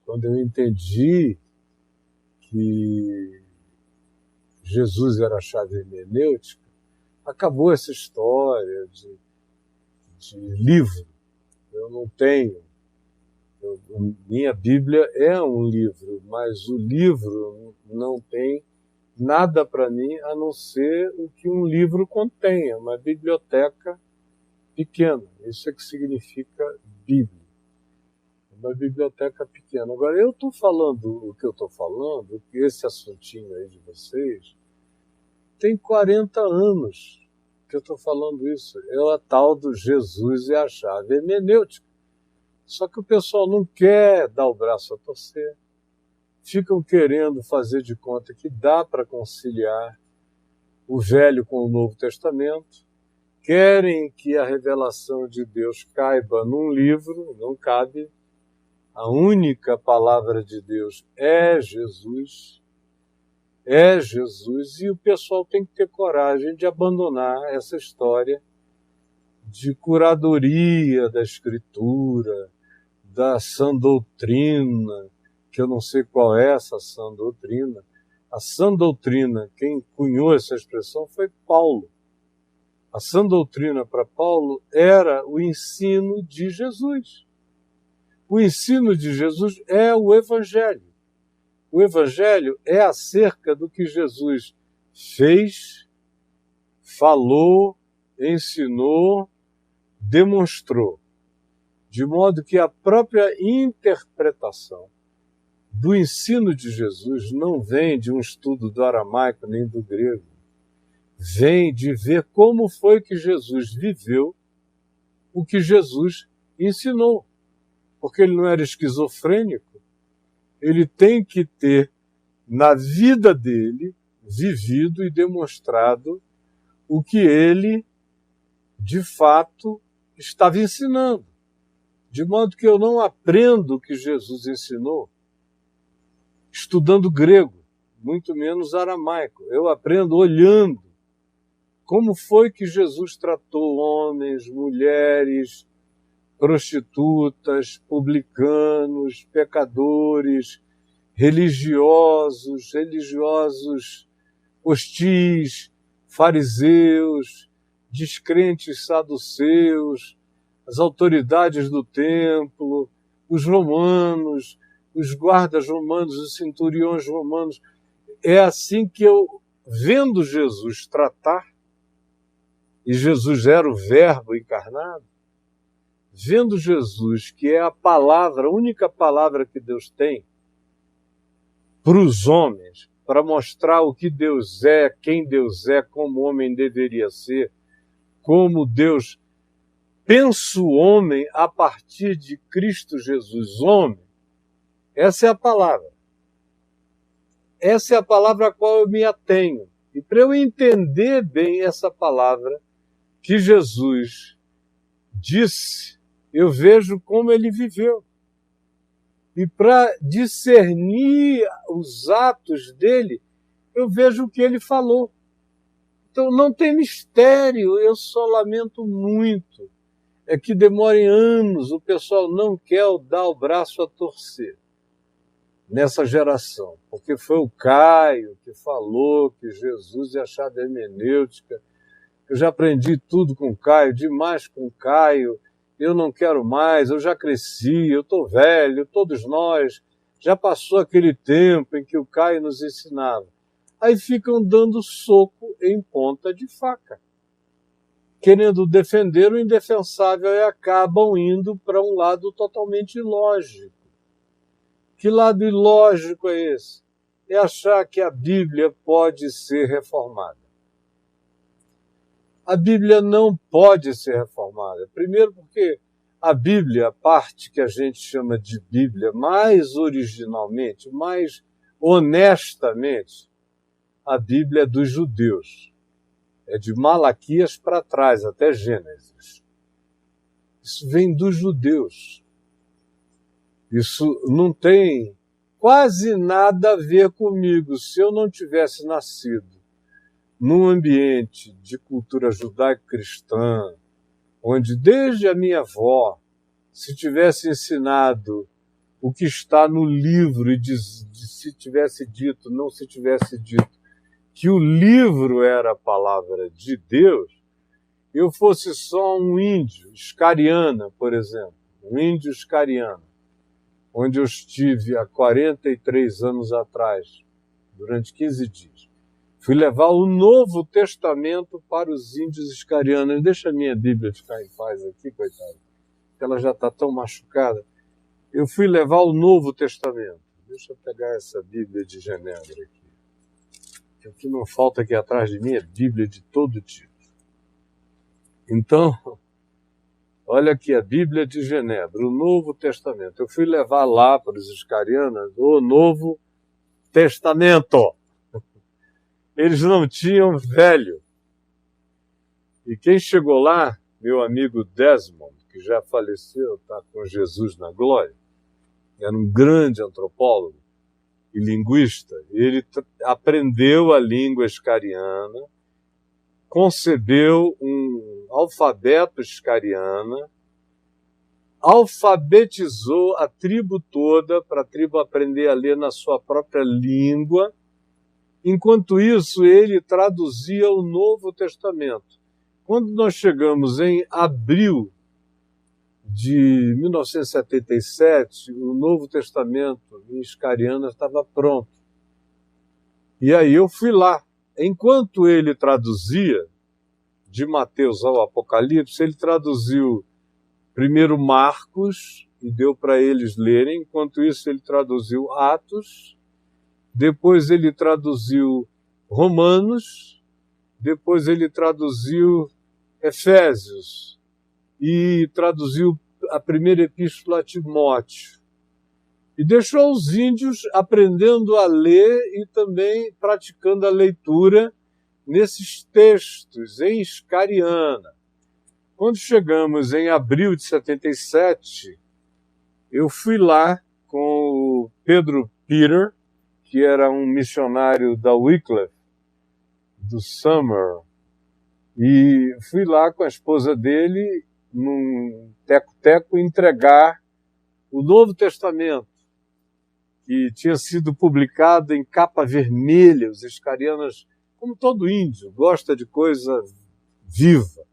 quando eu entendi que Jesus era a chave hermenêutica, acabou essa história de livro. Eu não tenho. Minha Bíblia é um livro, mas o livro não tem nada para mim a não ser o que um livro contenha, uma biblioteca pequena. Isso é que significa Bíblia. Uma biblioteca pequena. Agora, eu estou falando o que eu estou falando, que esse assuntinho aí de vocês, tem 40 anos que eu estou falando isso. É a tal do Jesus e a chave hermenêutica. Só que o pessoal não quer dar o braço a torcer. Ficam querendo fazer de conta que dá para conciliar o Velho com o Novo Testamento. Querem que a revelação de Deus caiba num livro, não cabe. A única palavra de Deus é Jesus, e o pessoal tem que ter coragem de abandonar essa história de curadoria da Escritura, da sã doutrina, que eu não sei qual é essa sã doutrina. A sã doutrina, quem cunhou essa expressão foi Paulo. A sã doutrina para Paulo era o ensino de Jesus. O ensino de Jesus é o Evangelho. O Evangelho é acerca do que Jesus fez, falou, ensinou, demonstrou. De modo que a própria interpretação do ensino de Jesus não vem de um estudo do aramaico nem do grego. Vem de ver como foi que Jesus viveu o que Jesus ensinou. Porque ele não era esquizofrênico, ele tem que ter, na vida dele, vivido e demonstrado o que ele, de fato, estava ensinando. De modo que eu não aprendo o que Jesus ensinou estudando grego, muito menos aramaico. Eu aprendo olhando como foi que Jesus tratou homens, mulheres, prostitutas, publicanos, pecadores, religiosos hostis, fariseus, descrentes saduceus, as autoridades do templo, os romanos, os guardas romanos, os centuriões romanos. É assim que eu, vendo Jesus tratar, e Jesus era o Verbo encarnado, vendo Jesus, que é a palavra, a única palavra que Deus tem para os homens, para mostrar o que Deus é, quem Deus é, como o homem deveria ser, como Deus pensa o homem a partir de Cristo Jesus, homem. Essa é a palavra. Essa é a palavra a qual eu me atenho. E para eu entender bem essa palavra que Jesus disse, eu vejo como ele viveu. E para discernir os atos dele, eu vejo o que ele falou. Então não tem mistério, eu só lamento muito. É que demorem anos, o pessoal não quer dar o braço a torcer nessa geração. Porque foi o Caio que falou que Jesus é a chave hermenêutica. Eu já aprendi tudo com o Caio, demais com o Caio. Eu não quero mais, eu já cresci, eu estou velho, todos nós. Já passou aquele tempo em que o Caio nos ensinava. Aí ficam dando soco em ponta de faca, querendo defender o indefensável e acabam indo para um lado totalmente ilógico. Que lado ilógico é esse? É achar que a Bíblia pode ser reformada. A Bíblia não pode ser reformada. Primeiro porque a Bíblia, a parte que a gente chama de Bíblia, mais originalmente, mais honestamente, a Bíblia é dos judeus. É de Malaquias para trás, até Gênesis. Isso vem dos judeus. Isso não tem quase nada a ver comigo. Se eu não tivesse nascido num ambiente de cultura judaico-cristã, onde desde a minha avó se tivesse ensinado o que está no livro e de se tivesse dito, não se tivesse dito, que o livro era a palavra de Deus, eu fosse só um índio, Scariana, por exemplo, um índio Scariana, onde eu estive há 43 anos atrás, durante 15 dias. Fui levar o Novo Testamento para os índios Scarianos. Deixa a minha Bíblia ficar em paz aqui, coitada, porque ela já está tão machucada. Eu fui levar o Novo Testamento. Deixa eu pegar essa Bíblia de Genebra aqui. O que não falta aqui atrás de mim é Bíblia de todo tipo. Então, olha aqui a Bíblia de Genebra, o Novo Testamento. Eu fui levar lá para os Scarianos o Novo Testamento. Eles não tinham velho. E quem chegou lá, meu amigo Desmond, que já faleceu, está com Jesus na glória, era um grande antropólogo e linguista. Ele aprendeu a língua scariana, concebeu um alfabeto scariana, alfabetizou a tribo toda para a tribo aprender a ler na sua própria língua. Enquanto isso, ele traduzia o Novo Testamento. Quando nós chegamos em abril de 1977, o Novo Testamento em Scariana estava pronto. E aí eu fui lá. Enquanto ele traduzia, de Mateus ao Apocalipse, ele traduziu primeiro Marcos e deu para eles lerem. Enquanto isso, ele traduziu Atos, depois ele traduziu Romanos, depois ele traduziu Efésios e traduziu a primeira epístola a Timóteo. E deixou os índios aprendendo a ler e também praticando a leitura nesses textos em Scariana. Quando chegamos em abril de 77, eu fui lá com o Pedro Peter, que era um missionário da Wycliffe, do Summer, e fui lá com a esposa dele, num teco-teco, entregar o Novo Testamento, que tinha sido publicado em capa vermelha. Os scarianos, como todo índio, gosta de coisa viva.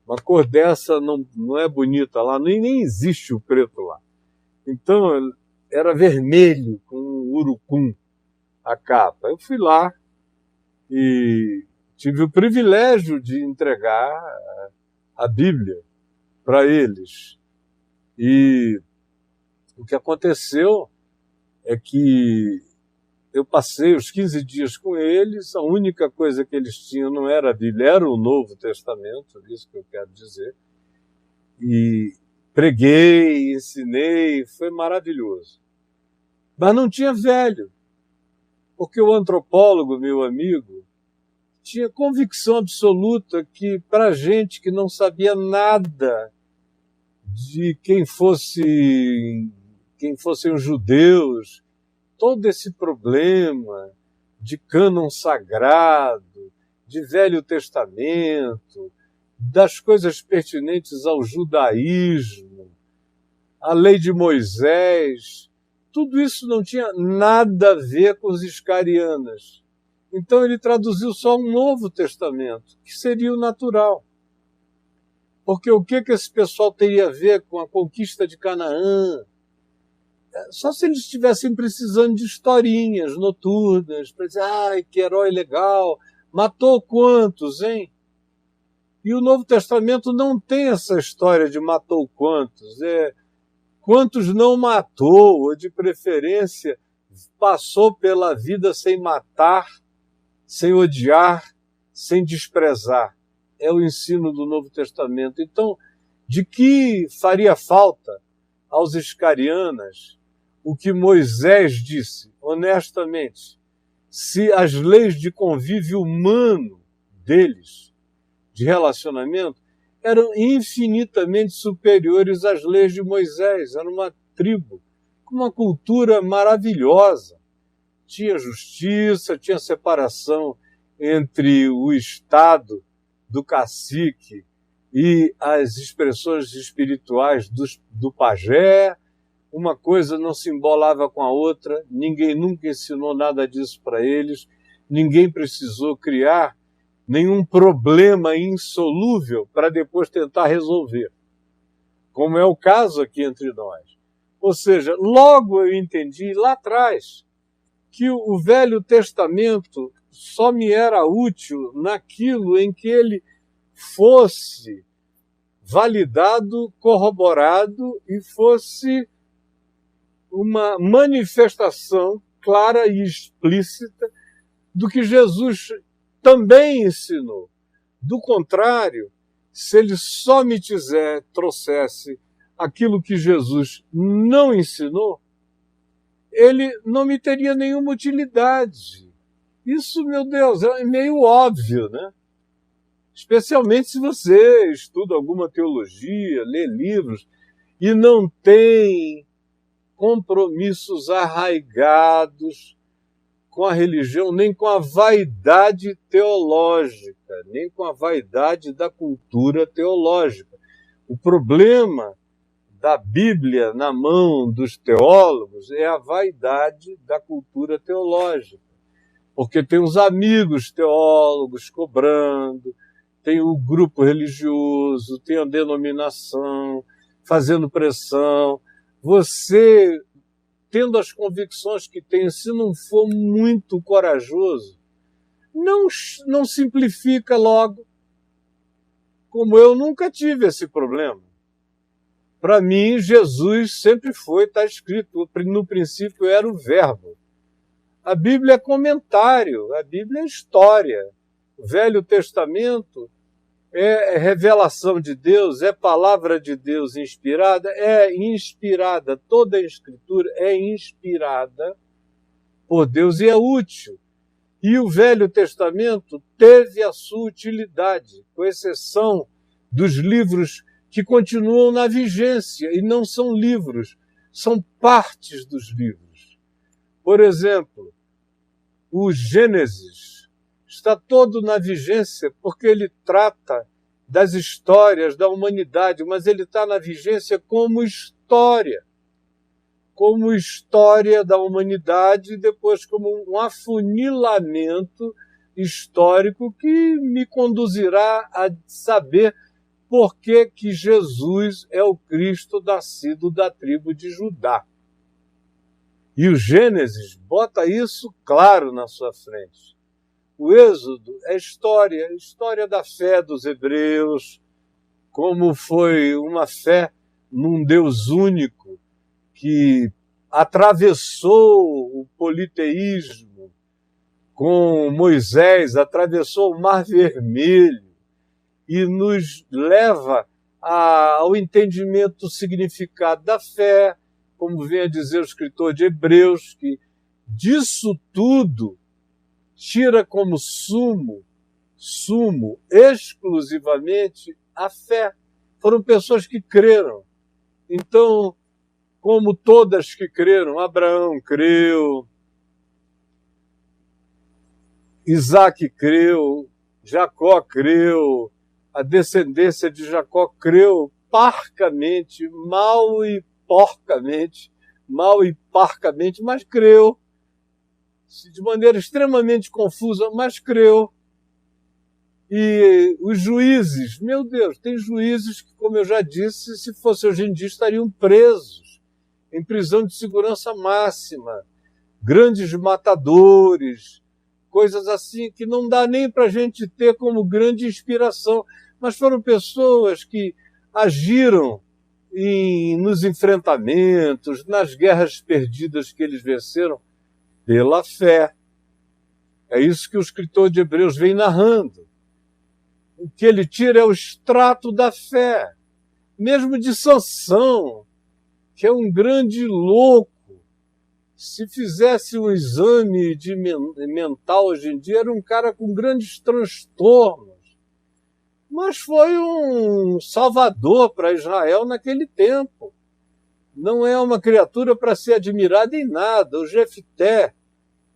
Uma cor dessa não é bonita lá, nem existe o preto lá. Então, era vermelho, com urucum, a capa. Eu fui lá e tive o privilégio de entregar a Bíblia para eles. E o que aconteceu é que eu passei os 15 dias com eles, a única coisa que eles tinham não era a Bíblia, era o Novo Testamento, isso que eu quero dizer. E preguei, ensinei, foi maravilhoso. Mas não tinha velho, porque o antropólogo, meu amigo, tinha convicção absoluta que para gente que não sabia nada de quem fossem os judeus, todo esse problema de cânon sagrado, de Velho Testamento, das coisas pertinentes ao judaísmo, a lei de Moisés, tudo isso não tinha nada a ver com os scarianos. Então ele traduziu só um Novo Testamento, que seria o natural. Porque o que esse pessoal teria a ver com a conquista de Canaã? Só se eles estivessem precisando de historinhas noturnas, para dizer, ai, que herói legal, matou quantos, hein? E o Novo Testamento não tem essa história de matou quantos, quantos não matou, ou de preferência passou pela vida sem matar, sem odiar, sem desprezar. É o ensino do Novo Testamento. Então, de que faria falta aos scarianos o que Moisés disse, honestamente, se as leis de convívio humano deles, de relacionamento, eram infinitamente superiores às leis de Moisés. Era uma tribo com uma cultura maravilhosa. Tinha justiça, tinha separação entre o Estado do cacique e as expressões espirituais do pajé, uma coisa não se embolava com a outra, ninguém nunca ensinou nada disso para eles, ninguém precisou criar nenhum problema insolúvel para depois tentar resolver, como é o caso aqui entre nós. Ou seja, logo eu entendi lá atrás que o Velho Testamento só me era útil naquilo em que ele fosse validado, corroborado e fosse uma manifestação clara e explícita do que Jesus também ensinou. Do contrário, se ele só me trouxesse aquilo que Jesus não ensinou, ele não me teria nenhuma utilidade. Isso, meu Deus, é meio óbvio, né? Especialmente se você estuda alguma teologia, lê livros e não tem compromissos arraigados com a religião, nem com a vaidade teológica, nem com a vaidade da cultura teológica. O problema da Bíblia na mão dos teólogos é a vaidade da cultura teológica. Porque tem os amigos teólogos cobrando, tem o grupo religioso, tem a denominação fazendo pressão. Você, tendo as convicções que tem, se não for muito corajoso, não simplifica logo. Como eu nunca tive esse problema. Para mim, Jesus sempre foi, está escrito, no princípio era o Verbo. A Bíblia é comentário, a Bíblia é história. O Velho Testamento é revelação de Deus, é palavra de Deus inspirada, toda a Escritura é inspirada por Deus e é útil. E o Velho Testamento teve a sua utilidade, com exceção dos livros que continuam na vigência, e não são livros, são partes dos livros. Por exemplo, o Gênesis está todo na vigência porque ele trata das histórias da humanidade, mas ele está na vigência como história da humanidade e depois como um afunilamento histórico que me conduzirá a saber por que Jesus é o Cristo nascido da tribo de Judá. E o Gênesis bota isso claro na sua frente. O Êxodo é história da fé dos hebreus, como foi uma fé num Deus único que atravessou o politeísmo com Moisés, atravessou o Mar Vermelho e nos leva ao entendimento do significado da fé, como vem a dizer o escritor de Hebreus, que disso tudo tira como sumo exclusivamente a fé. Foram pessoas que creram. Então, como todas que creram, Abraão creu, Isaac creu, Jacó creu, a descendência de Jacó creu parcamente, mal e parcamente, mas creu. De maneira extremamente confusa, mas creu. E os juízes, meu Deus, tem juízes que, como eu já disse, se fosse hoje em dia, estariam presos, em prisão de segurança máxima, grandes matadores, coisas assim que não dá nem para a gente ter como grande inspiração, mas foram pessoas que agiram nos enfrentamentos, nas guerras perdidas que eles venceram, pela fé. É isso que o escritor de Hebreus vem narrando. O que ele tira é o extrato da fé. Mesmo de Sansão, que é um grande louco. Se fizesse um exame mental hoje em dia, era um cara com grandes transtornos. Mas foi um salvador para Israel naquele tempo. Não é uma criatura para ser admirada em nada. O Jefté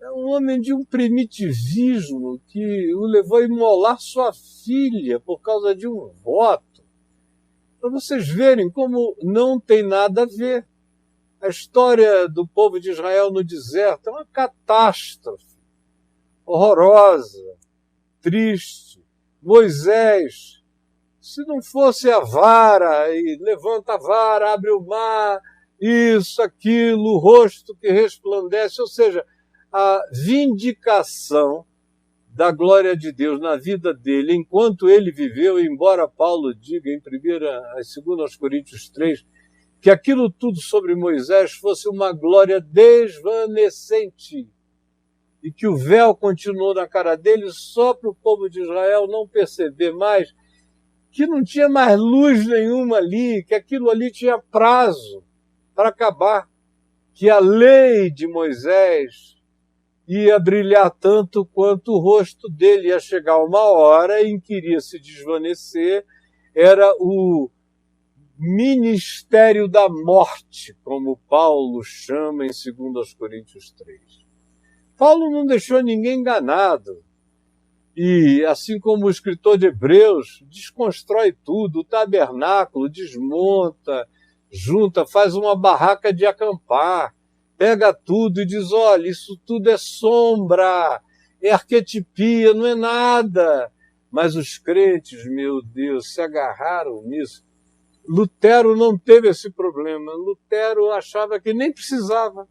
é um homem de um primitivismo que o levou a imolar sua filha por causa de um voto. Para vocês verem como não tem nada a ver. A história do povo de Israel no deserto é uma catástrofe horrorosa, triste. Moisés, se não fosse a vara, e levanta a vara, abre o mar, isso, aquilo, o rosto que resplandece, ou seja, a vindicação da glória de Deus na vida dele, enquanto ele viveu, embora Paulo diga em 2 Coríntios 3, que aquilo tudo sobre Moisés fosse uma glória desvanecente, e que o véu continuou na cara dele só para o povo de Israel não perceber mais que não tinha mais luz nenhuma ali, que aquilo ali tinha prazo para acabar, que a lei de Moisés ia brilhar tanto quanto o rosto dele. Ia chegar uma hora em que iria se desvanecer, era o ministério da morte, como Paulo chama em 2 Coríntios 3. Paulo não deixou ninguém enganado. E, assim como o escritor de Hebreus, desconstrói tudo, o tabernáculo, desmonta, junta, faz uma barraca de acampar, pega tudo e diz, olha, isso tudo é sombra, é arquetipia, não é nada. Mas os crentes, meu Deus, se agarraram nisso. Lutero não teve esse problema. Lutero achava que nem precisava.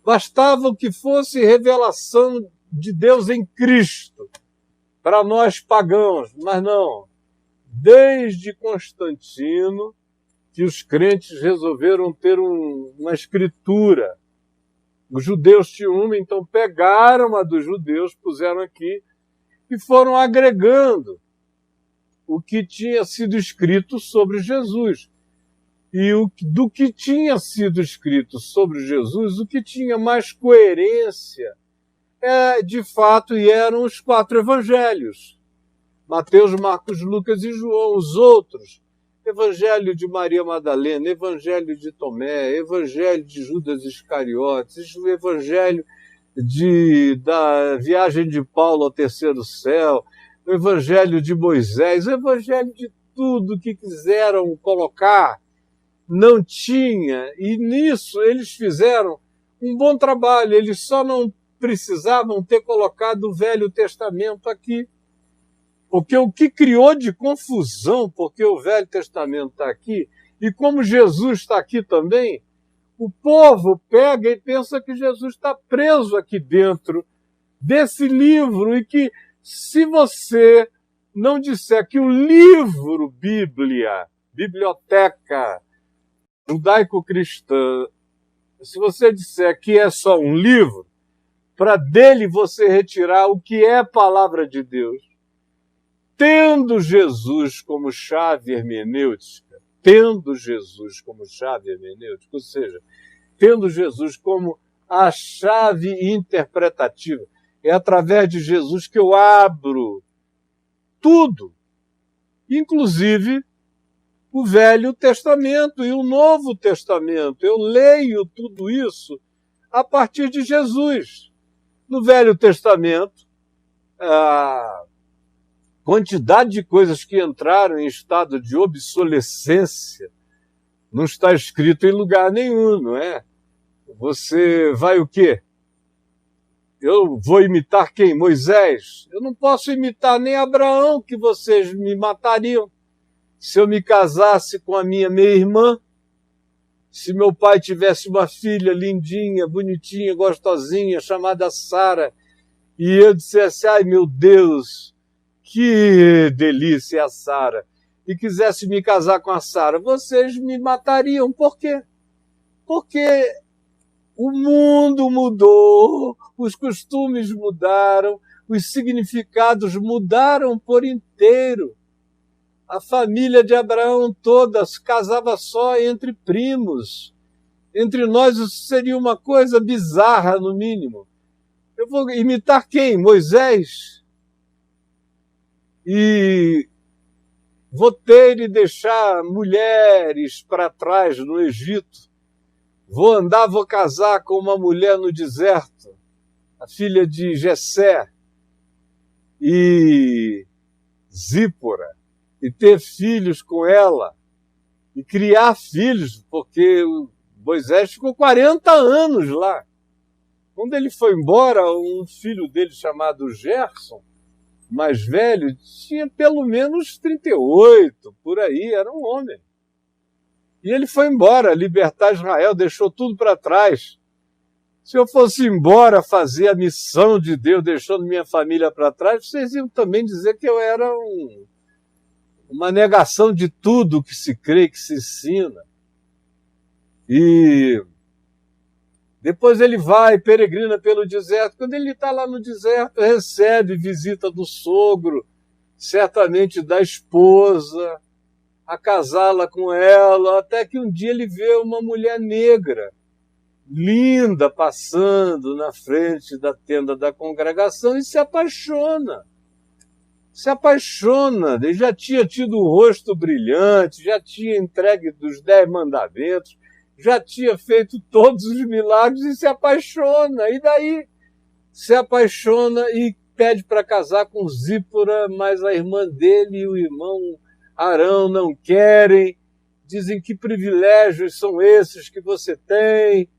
Bastava que fosse revelação de Deus em Cristo para nós pagãos. Mas não. Desde Constantino, que os crentes resolveram ter uma escritura. Os judeus tinham uma, então pegaram a dos judeus, puseram aqui e foram agregando o que tinha sido escrito sobre Jesus. E do que tinha sido escrito sobre Jesus, o que tinha mais coerência, de fato, eram os 4 evangelhos. Mateus, Marcos, Lucas e João. Os outros, Evangelho de Maria Madalena, Evangelho de Tomé, Evangelho de Judas Iscariotes, o Evangelho da viagem de Paulo ao terceiro céu, o Evangelho de Moisés, o Evangelho de tudo que quiseram colocar, não tinha. E nisso eles fizeram um bom trabalho, eles só não precisavam ter colocado o Velho Testamento aqui. Porque o que criou de confusão, porque o Velho Testamento está aqui, e como Jesus está aqui também, o povo pega e pensa que Jesus está preso aqui dentro desse livro, e que se você não disser que o livro Bíblia, biblioteca judaico-cristã, se você disser que é só um livro, para dele você retirar o que é palavra de Deus, tendo Jesus como chave hermenêutica, ou seja, tendo Jesus como a chave interpretativa, é através de Jesus que eu abro tudo, inclusive o Velho Testamento e o Novo Testamento. Eu leio tudo isso a partir de Jesus. No Velho Testamento, a quantidade de coisas que entraram em estado de obsolescência não está escrito em lugar nenhum, não é? Você vai o quê? Eu vou imitar quem? Moisés? Eu não posso imitar nem Abraão, que vocês me matariam. Se eu me casasse com a minha meia-irmã, se meu pai tivesse uma filha lindinha, bonitinha, gostosinha, chamada Sara, e eu dissesse, ai meu Deus, que delícia é a Sara, e quisesse me casar com a Sara, vocês me matariam. Por quê? Porque o mundo mudou, os costumes mudaram, os significados mudaram por inteiro. A família de Abraão toda se casava só entre primos. Entre nós isso seria uma coisa bizarra, no mínimo. Eu vou imitar quem? Moisés? E vou ter e deixar mulheres para trás no Egito. Vou casar com uma mulher no deserto, a filha de Jessé e Zípora, e ter filhos com ela, e criar filhos, porque Moisés ficou 40 anos lá. Quando ele foi embora, um filho dele chamado Gerson, mais velho, tinha pelo menos 38, por aí, era um homem. E ele foi embora, libertar Israel, deixou tudo para trás. Se eu fosse embora fazer a missão de Deus, deixando minha família para trás, vocês iam também dizer que eu era uma negação de tudo que se crê, que se ensina. E depois ele vai, peregrina pelo deserto. Quando ele está lá no deserto, recebe visita do sogro, certamente da esposa, acasá-la com ela, até que um dia ele vê uma mulher negra, linda, passando na frente da tenda da congregação e se apaixona. Se apaixona. Ele já tinha tido o rosto brilhante, já tinha entregue dos 10 mandamentos, já tinha feito todos os milagres e se apaixona. E daí se apaixona e pede para casar com Zípora, mas a irmã dele e o irmão Arão não querem. Dizem: que privilégios são esses que você tem?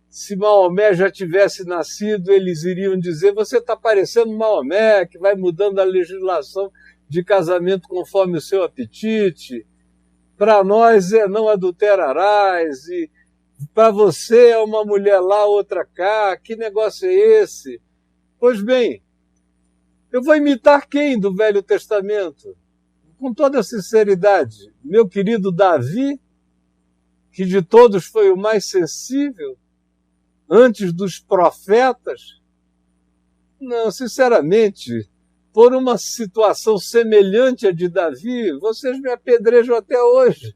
Se Maomé já tivesse nascido, eles iriam dizer: você está parecendo Maomé, que vai mudando a legislação de casamento conforme o seu apetite. Para nós é não adulterarás, e para você é uma mulher lá, outra cá. Que negócio é esse? Pois bem, eu vou imitar quem do Velho Testamento? Com toda sinceridade, meu querido Davi, que de todos foi o mais sensível, antes dos profetas? Não, sinceramente, por uma situação semelhante à de Davi, vocês me apedrejam até hoje.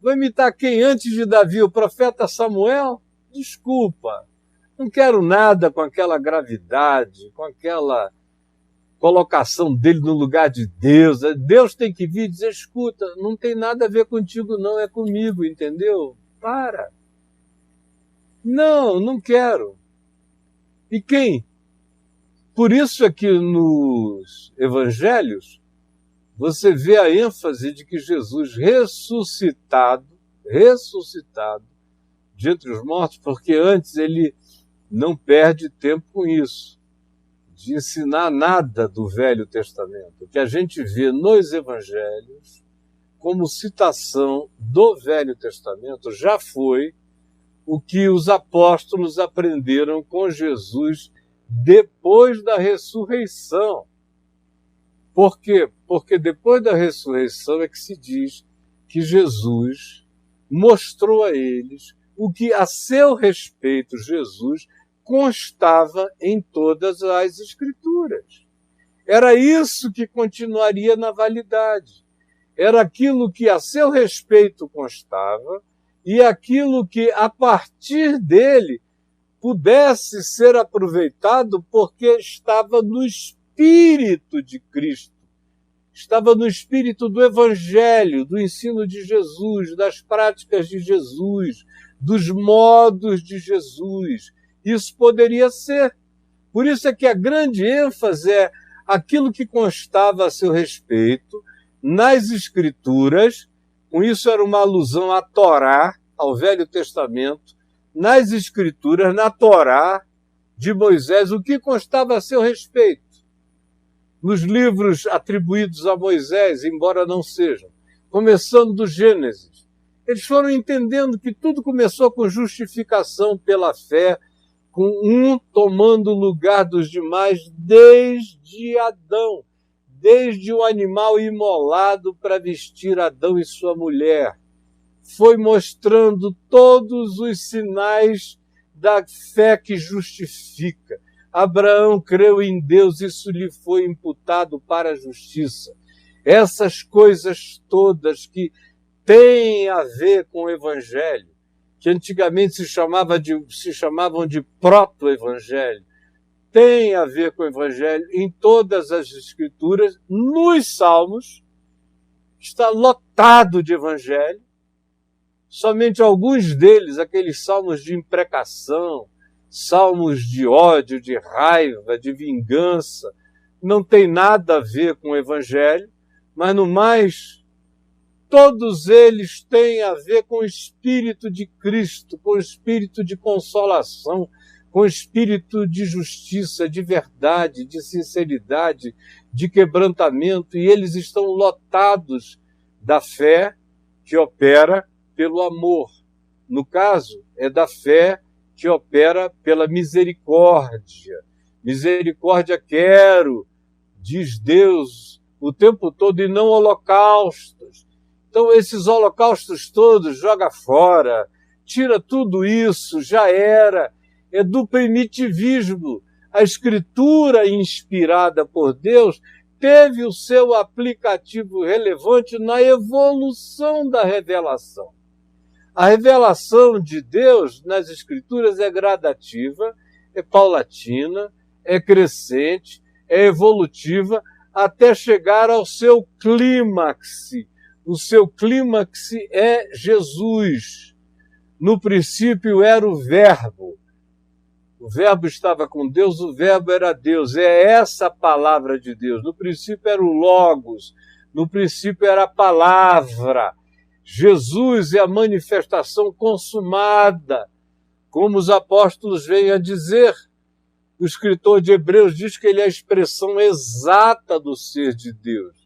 Vou imitar quem antes de Davi? O profeta Samuel? Desculpa, não quero nada com aquela gravidade, com aquela colocação dele no lugar de Deus. Deus tem que vir e dizer: escuta, não tem nada a ver contigo não, é comigo, entendeu? Para. Não, não quero. E quem? Por isso é que nos evangelhos você vê a ênfase de que Jesus ressuscitado de entre os mortos, porque antes ele não perde tempo com isso, de ensinar nada do Velho Testamento. O que a gente vê nos evangelhos como citação do Velho Testamento já foi o que os apóstolos aprenderam com Jesus depois da ressurreição. Por quê? Porque depois da ressurreição é que se diz que Jesus mostrou a eles o que a seu respeito Jesus constava em todas as Escrituras. Era isso que continuaria na validade. Era aquilo que a seu respeito constava e aquilo que, a partir dele, pudesse ser aproveitado porque estava no Espírito de Cristo. Estava no espírito do Evangelho, do ensino de Jesus, das práticas de Jesus, dos modos de Jesus. Isso poderia ser. Por isso é que a grande ênfase é aquilo que constava a seu respeito nas Escrituras. Com isso era uma alusão à Torá, ao Velho Testamento, nas Escrituras, na Torá de Moisés, o que constava a seu respeito. Nos livros atribuídos a Moisés, embora não sejam, começando do Gênesis, eles foram entendendo que tudo começou com justificação pela fé, com um tomando o lugar dos demais desde Adão, desde o animal imolado para vestir Adão e sua mulher. Foi mostrando todos os sinais da fé que justifica. Abraão creu em Deus, isso lhe foi imputado para a justiça. Essas coisas todas que têm a ver com o Evangelho, que antigamente se chamavam de proto-evangelho, têm a ver com o Evangelho em todas as Escrituras. Nos Salmos está lotado de Evangelho. Somente alguns deles, aqueles salmos de imprecação, salmos de ódio, de raiva, de vingança, não tem nada a ver com o Evangelho, mas no mais, todos eles têm a ver com o Espírito de Cristo, com o Espírito de consolação, com o Espírito de justiça, de verdade, de sinceridade, de quebrantamento, e eles estão lotados da fé que opera pelo amor. No caso, é da fé que opera pela misericórdia. Misericórdia quero, diz Deus o tempo todo, e não holocaustos. Então, esses holocaustos todos, joga fora, tira tudo isso, já era. É do primitivismo. A Escritura, inspirada por Deus, teve o seu aplicativo relevante na evolução da revelação. A revelação de Deus nas Escrituras é gradativa, é paulatina, é crescente, é evolutiva, até chegar ao seu clímax. O seu clímax é Jesus. No princípio era o Verbo. O Verbo estava com Deus, o Verbo era Deus. É essa a palavra de Deus. No princípio era o Logos, no princípio era a palavra. Jesus é a manifestação consumada, como os apóstolos vêm a dizer. O escritor de Hebreus diz que ele é a expressão exata do ser de Deus.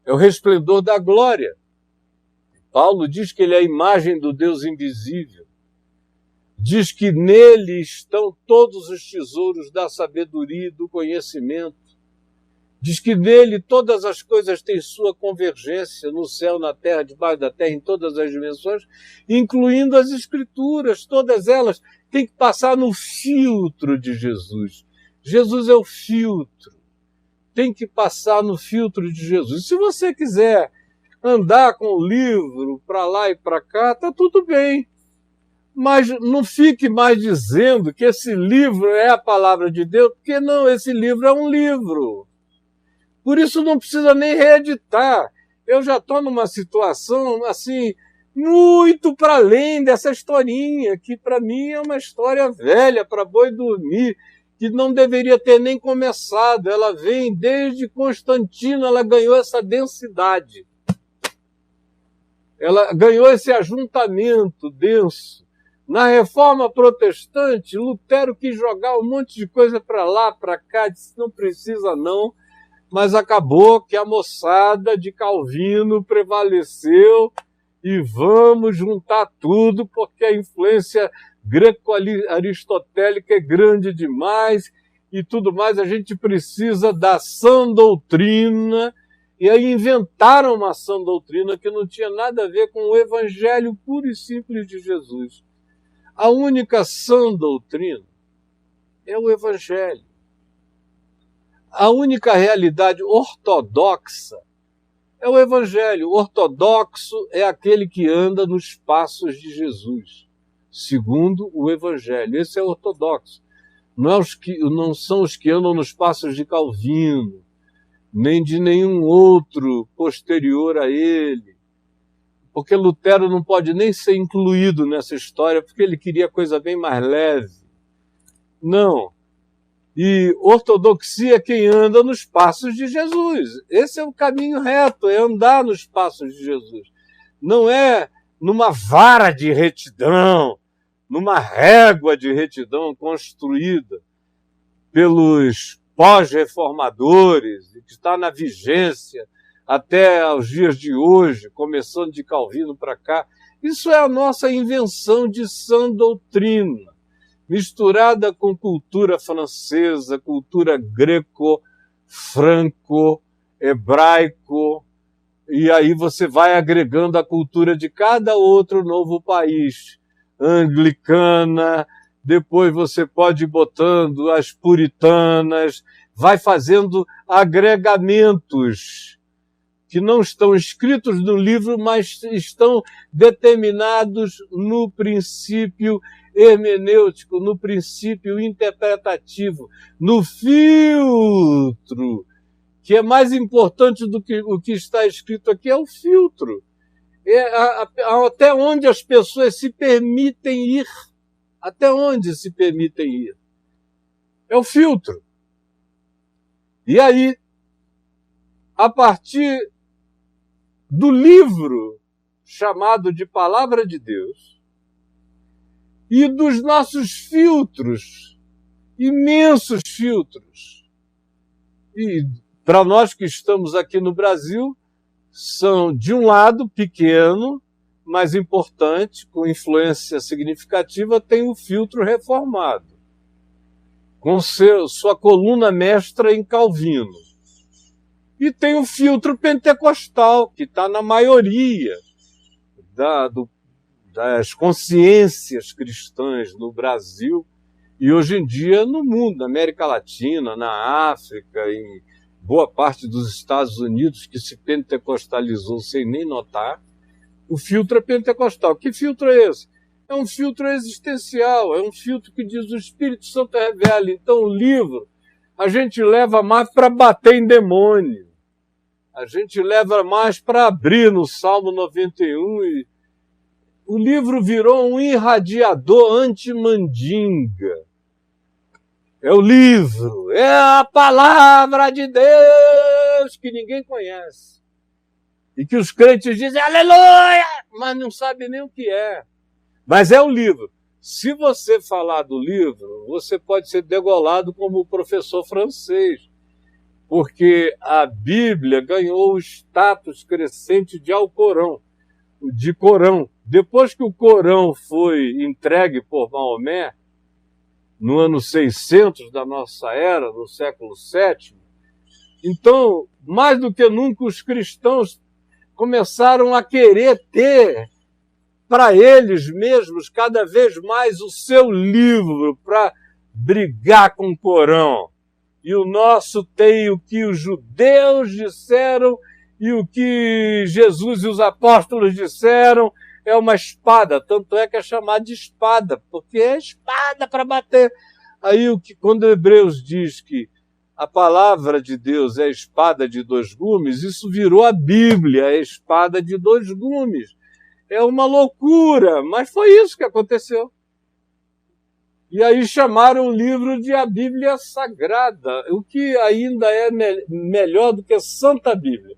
É o resplendor da glória. Paulo diz que ele é a imagem do Deus invisível. Diz que nele estão todos os tesouros da sabedoria e do conhecimento. Diz que nele todas as coisas têm sua convergência, no céu, na terra, debaixo da terra, em todas as dimensões, incluindo as Escrituras. Todas elas têm que passar no filtro de Jesus. Jesus é o filtro. Tem que passar no filtro de Jesus. Se você quiser andar com o livro para lá e para cá, está tudo bem. Mas não fique mais dizendo que esse livro é a palavra de Deus, porque não, esse livro é um livro. Por isso não precisa nem reeditar. Eu já estou numa situação, assim, muito para além dessa historinha, que para mim é uma história velha, para boi dormir, que não deveria ter nem começado. Ela vem desde Constantino, ela ganhou essa densidade. Ela ganhou esse ajuntamento denso. Na Reforma Protestante, Lutero quis jogar um monte de coisa para lá, para cá, disse não precisa não, mas acabou que a moçada de Calvino prevaleceu e vamos juntar tudo, porque a influência greco-aristotélica é grande demais e tudo mais, a gente precisa da sã doutrina. E aí inventaram uma sã doutrina que não tinha nada a ver com o evangelho puro e simples de Jesus. A única sã doutrina é o evangelho. A única realidade ortodoxa é o evangelho. O ortodoxo é aquele que anda nos passos de Jesus, segundo o evangelho. Esse é o ortodoxo. Não são os que andam nos passos de Calvino, nem de nenhum outro posterior a ele. Porque Lutero não pode nem ser incluído nessa história, porque ele queria coisa bem mais leve. Não. E ortodoxia é quem anda nos passos de Jesus. Esse é o caminho reto, é andar nos passos de Jesus. Não é numa vara de retidão, numa régua de retidão construída pelos pós-reformadores, que está na vigência até aos dias de hoje, começando de Calvino para cá. Isso é a nossa invenção de sã doutrina, misturada com cultura francesa, cultura greco-franco-hebraico, e aí você vai agregando a cultura de cada outro novo país, anglicana, depois você pode ir botando as puritanas, vai fazendo agregamentos que não estão escritos no livro, mas estão determinados no princípio hermenêutico, no princípio interpretativo, no filtro, que é mais importante do que o que está escrito aqui, é o filtro. Até onde as pessoas se permitem ir. Até onde se permitem ir. É o filtro. E aí, a partir do livro chamado de Palavra de Deus e dos nossos filtros, imensos filtros. E para nós que estamos aqui no Brasil, são, de um lado, pequeno, mas importante, com influência significativa, tem o filtro reformado, com sua coluna mestra em Calvino. E tem o filtro pentecostal, que está na maioria das consciências cristãs no Brasil e hoje em dia no mundo, na América Latina, na África, em boa parte dos Estados Unidos, que se pentecostalizou sem nem notar. O filtro é pentecostal. Que filtro é esse? É um filtro existencial, é um filtro que diz o Espírito Santo revela. Então o livro a gente leva mais para bater em demônio. A gente leva mais para abrir no Salmo 91 e o livro virou um irradiador anti-mandinga. É o livro, é a palavra de Deus que ninguém conhece. E que os crentes dizem aleluia, mas não sabem nem o que é. Mas é o livro. Se você falar do livro, você pode ser degolado como o professor francês, porque a Bíblia ganhou o status crescente de Alcorão, de Corão. Depois que o Corão foi entregue por Maomé, no ano 600 da nossa era, no século VII, então, mais do que nunca, os cristãos começaram a querer ter para eles mesmos cada vez mais o seu livro para brigar com o Corão. E o nosso tem o que os judeus disseram e o que Jesus e os apóstolos disseram, é uma espada, tanto é que é chamado de espada, porque é espada para bater. Aí, quando Hebreus diz que a palavra de Deus é a espada de dois gumes, isso virou a Bíblia, a espada de dois gumes. É uma loucura, mas foi isso que aconteceu. E aí chamaram o livro de a Bíblia Sagrada, o que ainda é melhor do que a Santa Bíblia.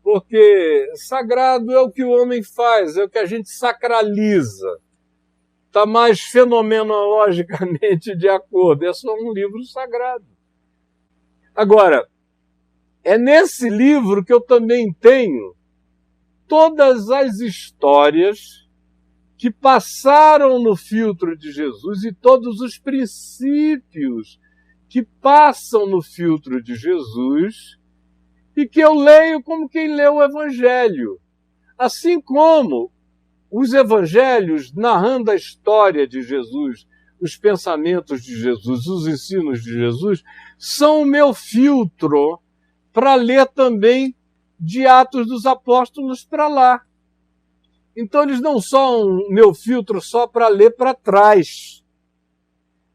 Porque sagrado é o que o homem faz, é o que a gente sacraliza. Está mais fenomenologicamente de acordo. É só um livro sagrado. Agora, é nesse livro que eu também tenho todas as histórias que passaram no filtro de Jesus e todos os princípios que passam no filtro de Jesus e que eu leio como quem lê o Evangelho. Assim como os Evangelhos, narrando a história de Jesus, os pensamentos de Jesus, os ensinos de Jesus, são o meu filtro para ler também de Atos dos Apóstolos para lá. Então eles não são o meu filtro só para ler para trás.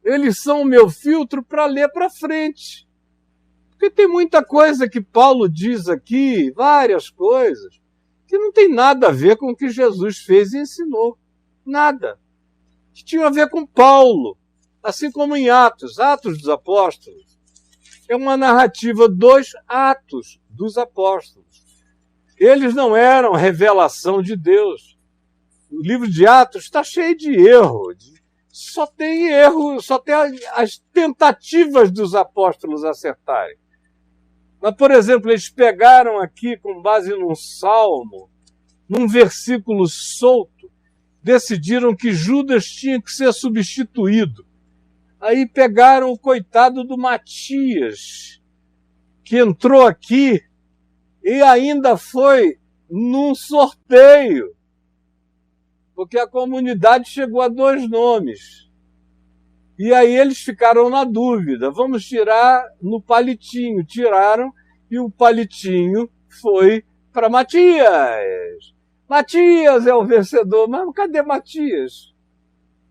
Eles são o meu filtro para ler para frente. Porque tem muita coisa que Paulo diz aqui, várias coisas, que não tem nada a ver com o que Jesus fez e ensinou. Nada. Que tinha a ver com Paulo. Assim como em Atos dos Apóstolos. É uma narrativa dos Atos dos Apóstolos. Eles não eram revelação de Deus. O livro de Atos está cheio de erro. Só tem erro, só tem as tentativas dos apóstolos acertarem. Mas, por exemplo, eles pegaram aqui, com base num salmo, num versículo solto, decidiram que Judas tinha que ser substituído. Aí pegaram o coitado do Matias, que entrou aqui e ainda foi num sorteio, porque a comunidade chegou a 2 nomes. E aí eles ficaram na dúvida, vamos tirar no palitinho. Tiraram e o palitinho foi para Matias. Matias é o vencedor, mas cadê Matias?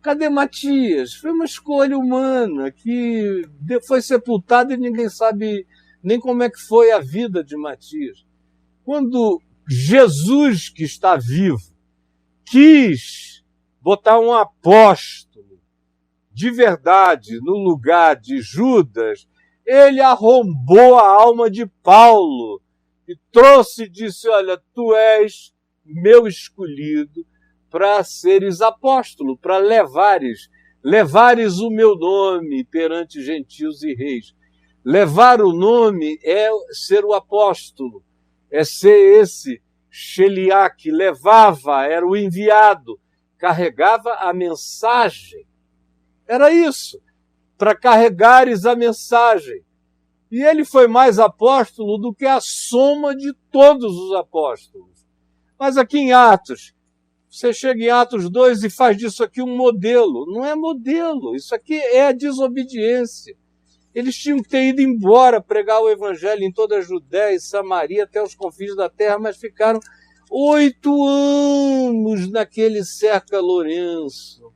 Cadê Matias? Foi uma escolha humana que foi sepultada e ninguém sabe nem como é que foi a vida de Matias. Quando Jesus, que está vivo, quis botar um apóstolo de verdade no lugar de Judas, ele arrombou a alma de Paulo e trouxe e disse, olha, tu és meu escolhido para seres apóstolo, para levares o meu nome perante gentios e reis. Levar o nome é ser o apóstolo, é ser esse Sheliach que levava, era o enviado, carregava a mensagem. Era isso, para carregares a mensagem. E ele foi mais apóstolo do que a soma de todos os apóstolos. Mas aqui em Atos, você chega em Atos 2 e faz disso aqui um modelo. Não é modelo, isso aqui é a desobediência. Eles tinham que ter ido embora pregar o evangelho em toda a Judéia e Samaria até os confins da terra, mas ficaram 8 anos naquele cerca Lourenço,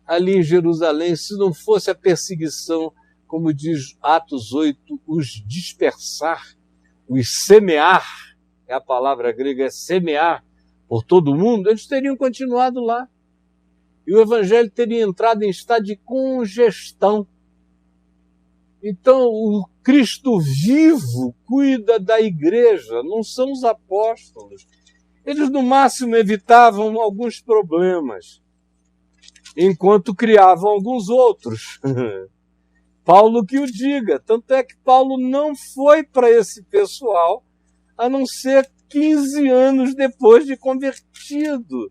ali em Jerusalém. Se não fosse a perseguição, como diz Atos 8, os dispersar, os semear, é a palavra grega, é semear por todo o mundo, eles teriam continuado lá. E o evangelho teria entrado em estado de congestão. Então, o Cristo vivo cuida da igreja, não são os apóstolos. Eles, no máximo, evitavam alguns problemas, enquanto criavam alguns outros. Paulo que o diga. Tanto é que Paulo não foi para esse pessoal, a não ser 15 anos depois de convertido.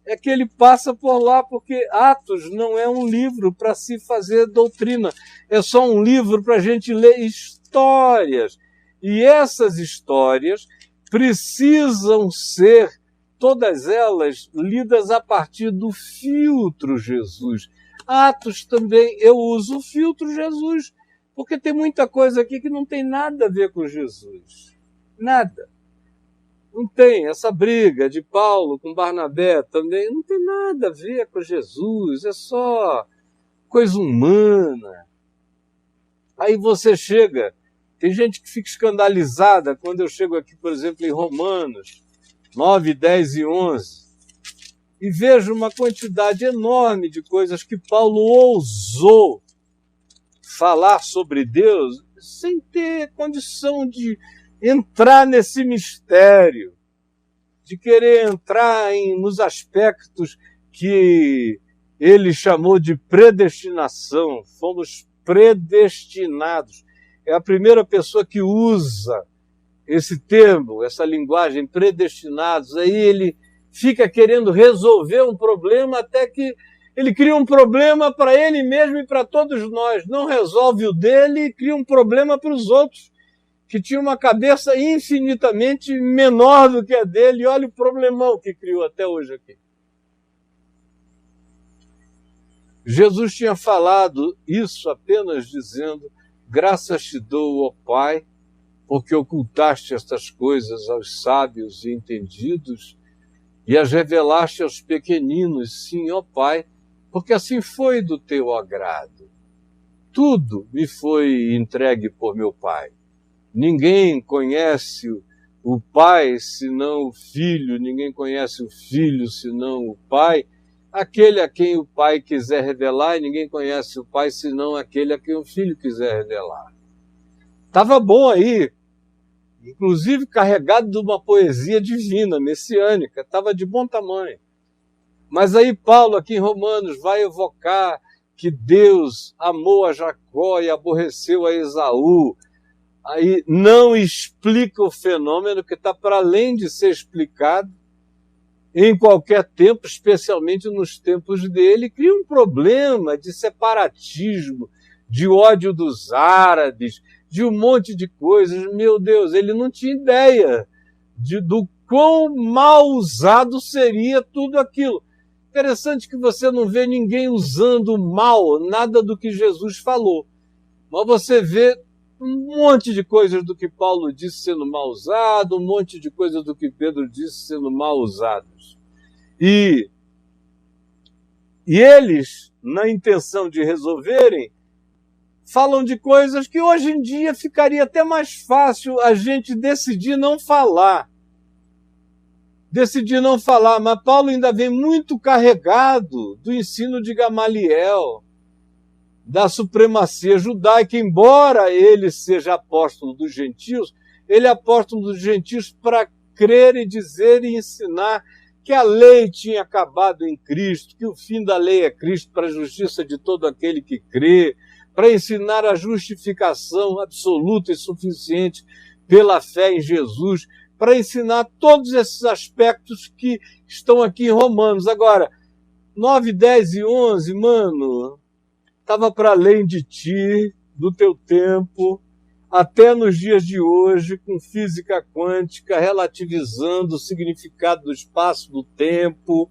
É que ele passa por lá, porque Atos não é um livro para se fazer doutrina, é só um livro para a gente ler histórias. E essas histórias precisam ser, todas elas, lidas a partir do filtro Jesus. Atos também, eu uso o filtro Jesus, porque tem muita coisa aqui que não tem nada a ver com Jesus. Nada. Não tem. Essa briga de Paulo com Barnabé também não tem nada a ver com Jesus, é só coisa humana. Aí você chega, tem gente que fica escandalizada quando eu chego aqui, por exemplo, em Romanos 9, 10 e 11, e vejo uma quantidade enorme de coisas que Paulo ousou falar sobre Deus sem ter condição de entrar nesse mistério, de querer entrar nos aspectos que ele chamou de predestinação. Fomos predestinados. É a primeira pessoa que usa esse termo, essa linguagem, predestinados. Aí ele fica querendo resolver um problema até que ele cria um problema para ele mesmo e para todos nós. Não resolve o dele e cria um problema para os outros, que tinha uma cabeça infinitamente menor do que a dele, e olha o problemão que criou até hoje aqui. Jesus tinha falado isso apenas dizendo, graças te dou, ó Pai, porque ocultaste estas coisas aos sábios e entendidos e as revelaste aos pequeninos, sim, ó Pai, porque assim foi do teu agrado. Tudo me foi entregue por meu Pai. Ninguém conhece o Pai senão o Filho, ninguém conhece o Filho senão o Pai, aquele a quem o Pai quiser revelar, e ninguém conhece o Pai senão aquele a quem o Filho quiser revelar. Estava bom aí, inclusive carregado de uma poesia divina, messiânica, estava de bom tamanho. Mas aí Paulo, aqui em Romanos, vai evocar que Deus amou a Jacó e aborreceu a Esaú. Aí não explica o fenômeno que está para além de ser explicado em qualquer tempo, especialmente nos tempos dele, cria um problema de separatismo, de ódio dos árabes, de um monte de coisas. Meu Deus, ele não tinha ideia do quão mal usado seria tudo aquilo. Interessante que você não vê ninguém usando mal nada do que Jesus falou, mas você vê um monte de coisas do que Paulo disse sendo mal usado, um monte de coisas do que Pedro disse sendo mal usados. E eles, na intenção de resolverem, falam de coisas que hoje em dia ficaria até mais fácil a gente decidir não falar. Decidir não falar, mas Paulo ainda vem muito carregado do ensino de Gamaliel, da supremacia judaica, embora ele seja apóstolo dos gentios, ele é apóstolo dos gentios para crer e dizer e ensinar que a lei tinha acabado em Cristo, que o fim da lei é Cristo para a justiça de todo aquele que crê, para ensinar a justificação absoluta e suficiente pela fé em Jesus, para ensinar todos esses aspectos que estão aqui em Romanos. Agora, 9, 10 e 11, mano, estava para além de ti, do teu tempo, até nos dias de hoje, com física quântica, relativizando o significado do espaço, do tempo,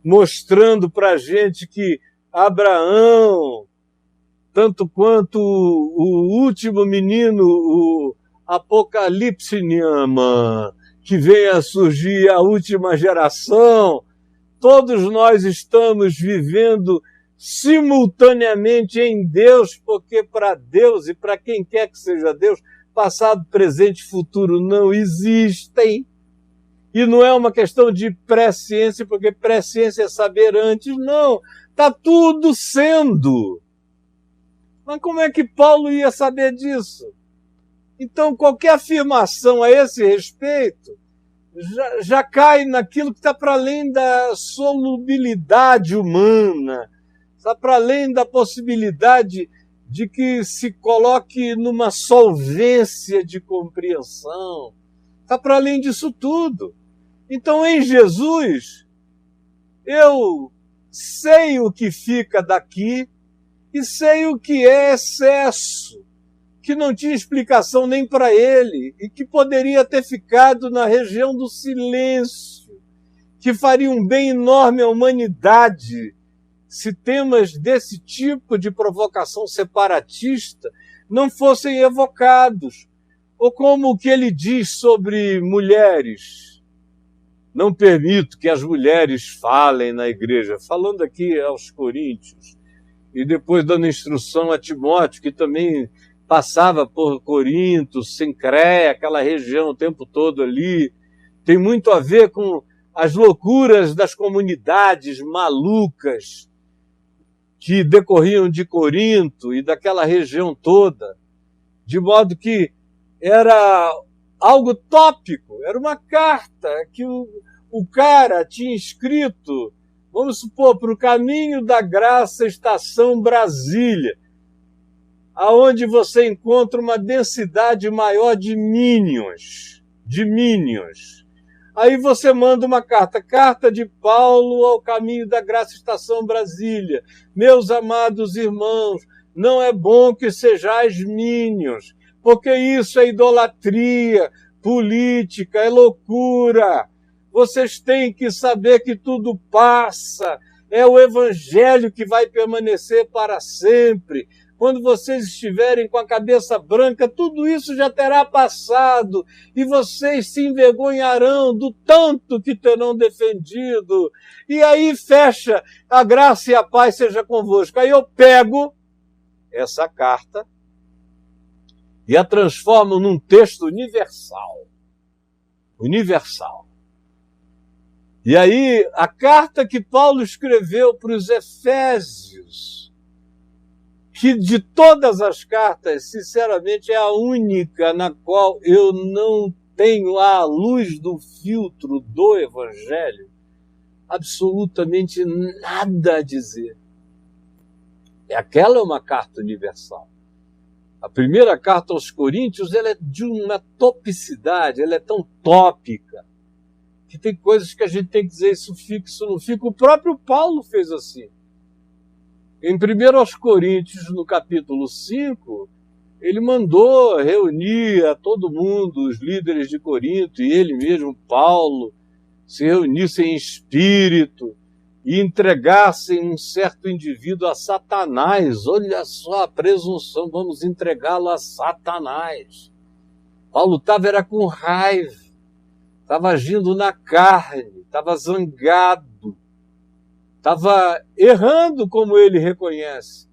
mostrando para a gente que Abraão, tanto quanto o último menino, o Apocalipse, que vem a surgir a última geração, todos nós estamos vivendo simultaneamente em Deus, porque para Deus e para quem quer que seja Deus, passado, presente e futuro não existem. E não é uma questão de presciência, porque presciência é saber antes, não. Está tudo sendo. Mas como é que Paulo ia saber disso? Então, qualquer afirmação a esse respeito já cai naquilo que está para além da solubilidade humana, está para além da possibilidade de que se coloque numa solvência de compreensão. Está para além disso tudo. Então, em Jesus, eu sei o que fica daqui e sei o que é excesso, que não tinha explicação nem para ele e que poderia ter ficado na região do silêncio, que faria um bem enorme à humanidade se temas desse tipo de provocação separatista não fossem evocados. Ou como o que ele diz sobre mulheres. Não permito que as mulheres falem na igreja, falando aqui aos coríntios, e depois dando instrução a Timóteo, que também passava por Corinto, Sincréia, aquela região o tempo todo ali. Tem muito a ver com as loucuras das comunidades malucas que decorriam de Corinto e daquela região toda, de modo que era algo tópico, era uma carta que o cara tinha escrito, vamos supor, para o Caminho da Graça, Estação Brasília, aonde você encontra uma densidade maior de minions. Aí você manda uma carta de Paulo ao Caminho da Graça, Estação Brasília. Meus amados irmãos, não é bom que sejais minions, porque isso é idolatria política, é loucura. Vocês têm que saber que tudo passa, é o Evangelho que vai permanecer para sempre. Quando vocês estiverem com a cabeça branca, tudo isso já terá passado e vocês se envergonharão do tanto que terão defendido. E aí fecha, a graça e a paz seja convosco. Aí eu pego essa carta e a transformo num texto universal. Universal. E aí, a carta que Paulo escreveu para os Efésios, que de todas as cartas, sinceramente, é a única na qual eu não tenho à luz do filtro do Evangelho absolutamente nada a dizer. Aquela é uma carta universal. A primeira carta aos Coríntios, ela é de uma topicidade, ela é tão tópica, que tem coisas que a gente tem que dizer, isso fica, isso não fica. O próprio Paulo fez assim. Em 1 aos Coríntios, no capítulo 5, ele mandou reunir a todo mundo, os líderes de Corinto, e ele mesmo, Paulo, se reunissem em espírito e entregassem um certo indivíduo a Satanás. Olha só a presunção, vamos entregá-lo a Satanás. Paulo estava com raiva, estava agindo na carne, estava zangado, estava errando, como ele reconhece,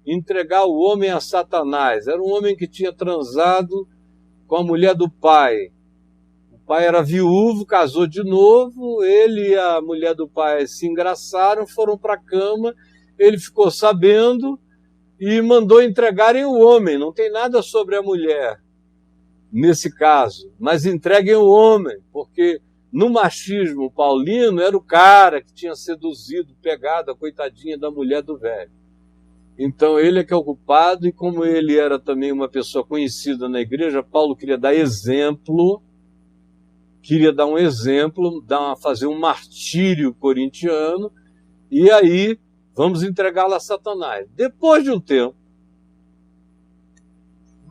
entregar o homem a Satanás. Era um homem que tinha transado com a mulher do pai. O pai era viúvo, casou de novo, ele e a mulher do pai se engraçaram, foram para a cama, ele ficou sabendo e mandou entregarem o homem, não tem nada sobre a mulher. nesse caso, mas entreguem o homem, porque no machismo paulino era o cara que tinha seduzido, pegado a coitadinha da mulher do velho. Então ele é que é o culpado, e como ele era também uma pessoa conhecida na igreja, Paulo queria dar exemplo, fazer um martírio corintiano, e aí vamos entregá-lo a Satanás. Depois de um tempo,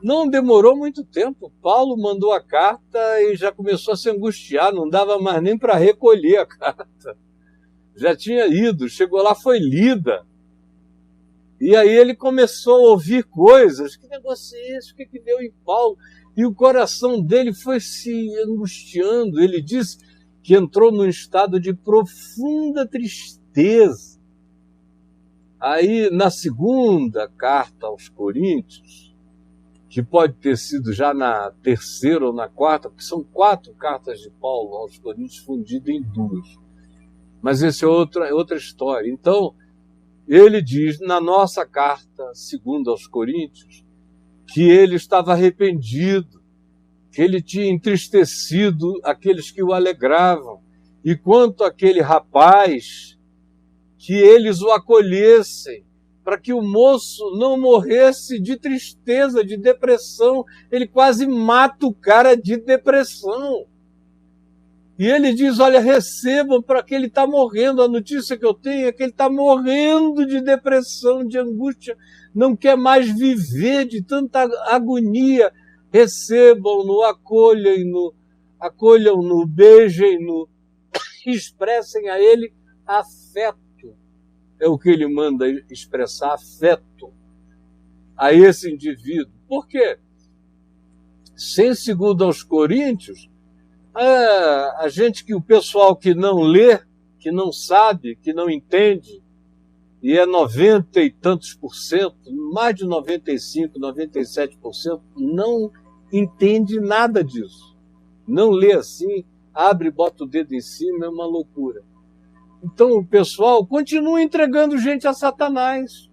não demorou muito tempo, Paulo mandou a carta e já começou a se angustiar, não dava mais nem para recolher a carta. Já tinha ido, chegou lá, foi lida. E aí ele começou a ouvir coisas. Que negócio é esse? O que deu em Paulo? E o coração dele foi se angustiando. Ele disse que entrou num estado de profunda tristeza. Aí, na segunda carta aos Coríntios, que pode ter sido já na terceira ou na quarta, porque são 4 cartas de Paulo aos Coríntios fundidas em 2. Mas essa é outra história. Então, ele diz na nossa carta, segundo aos Coríntios, que ele estava arrependido, que ele tinha entristecido aqueles que o alegravam. E quanto àquele rapaz, que eles o acolhessem, para que o moço não morresse de tristeza, de depressão. Ele quase mata o cara de depressão. E ele diz, olha, recebam, para que ele está morrendo. A notícia que eu tenho é que ele está morrendo de depressão, de angústia, não quer mais viver de tanta agonia. Recebam-no, acolham-no, beijem-no, expressem a ele afeto. É o que ele manda expressar, afeto a esse indivíduo. Por quê? Sem segundo aos Coríntios, o pessoal que não lê, que não sabe, que não entende, e é 90 e tantos por cento, mais de 95%, 97%, não entende nada disso. Não lê assim, abre e bota o dedo em cima, é uma loucura. Então o pessoal continua entregando gente a Satanás,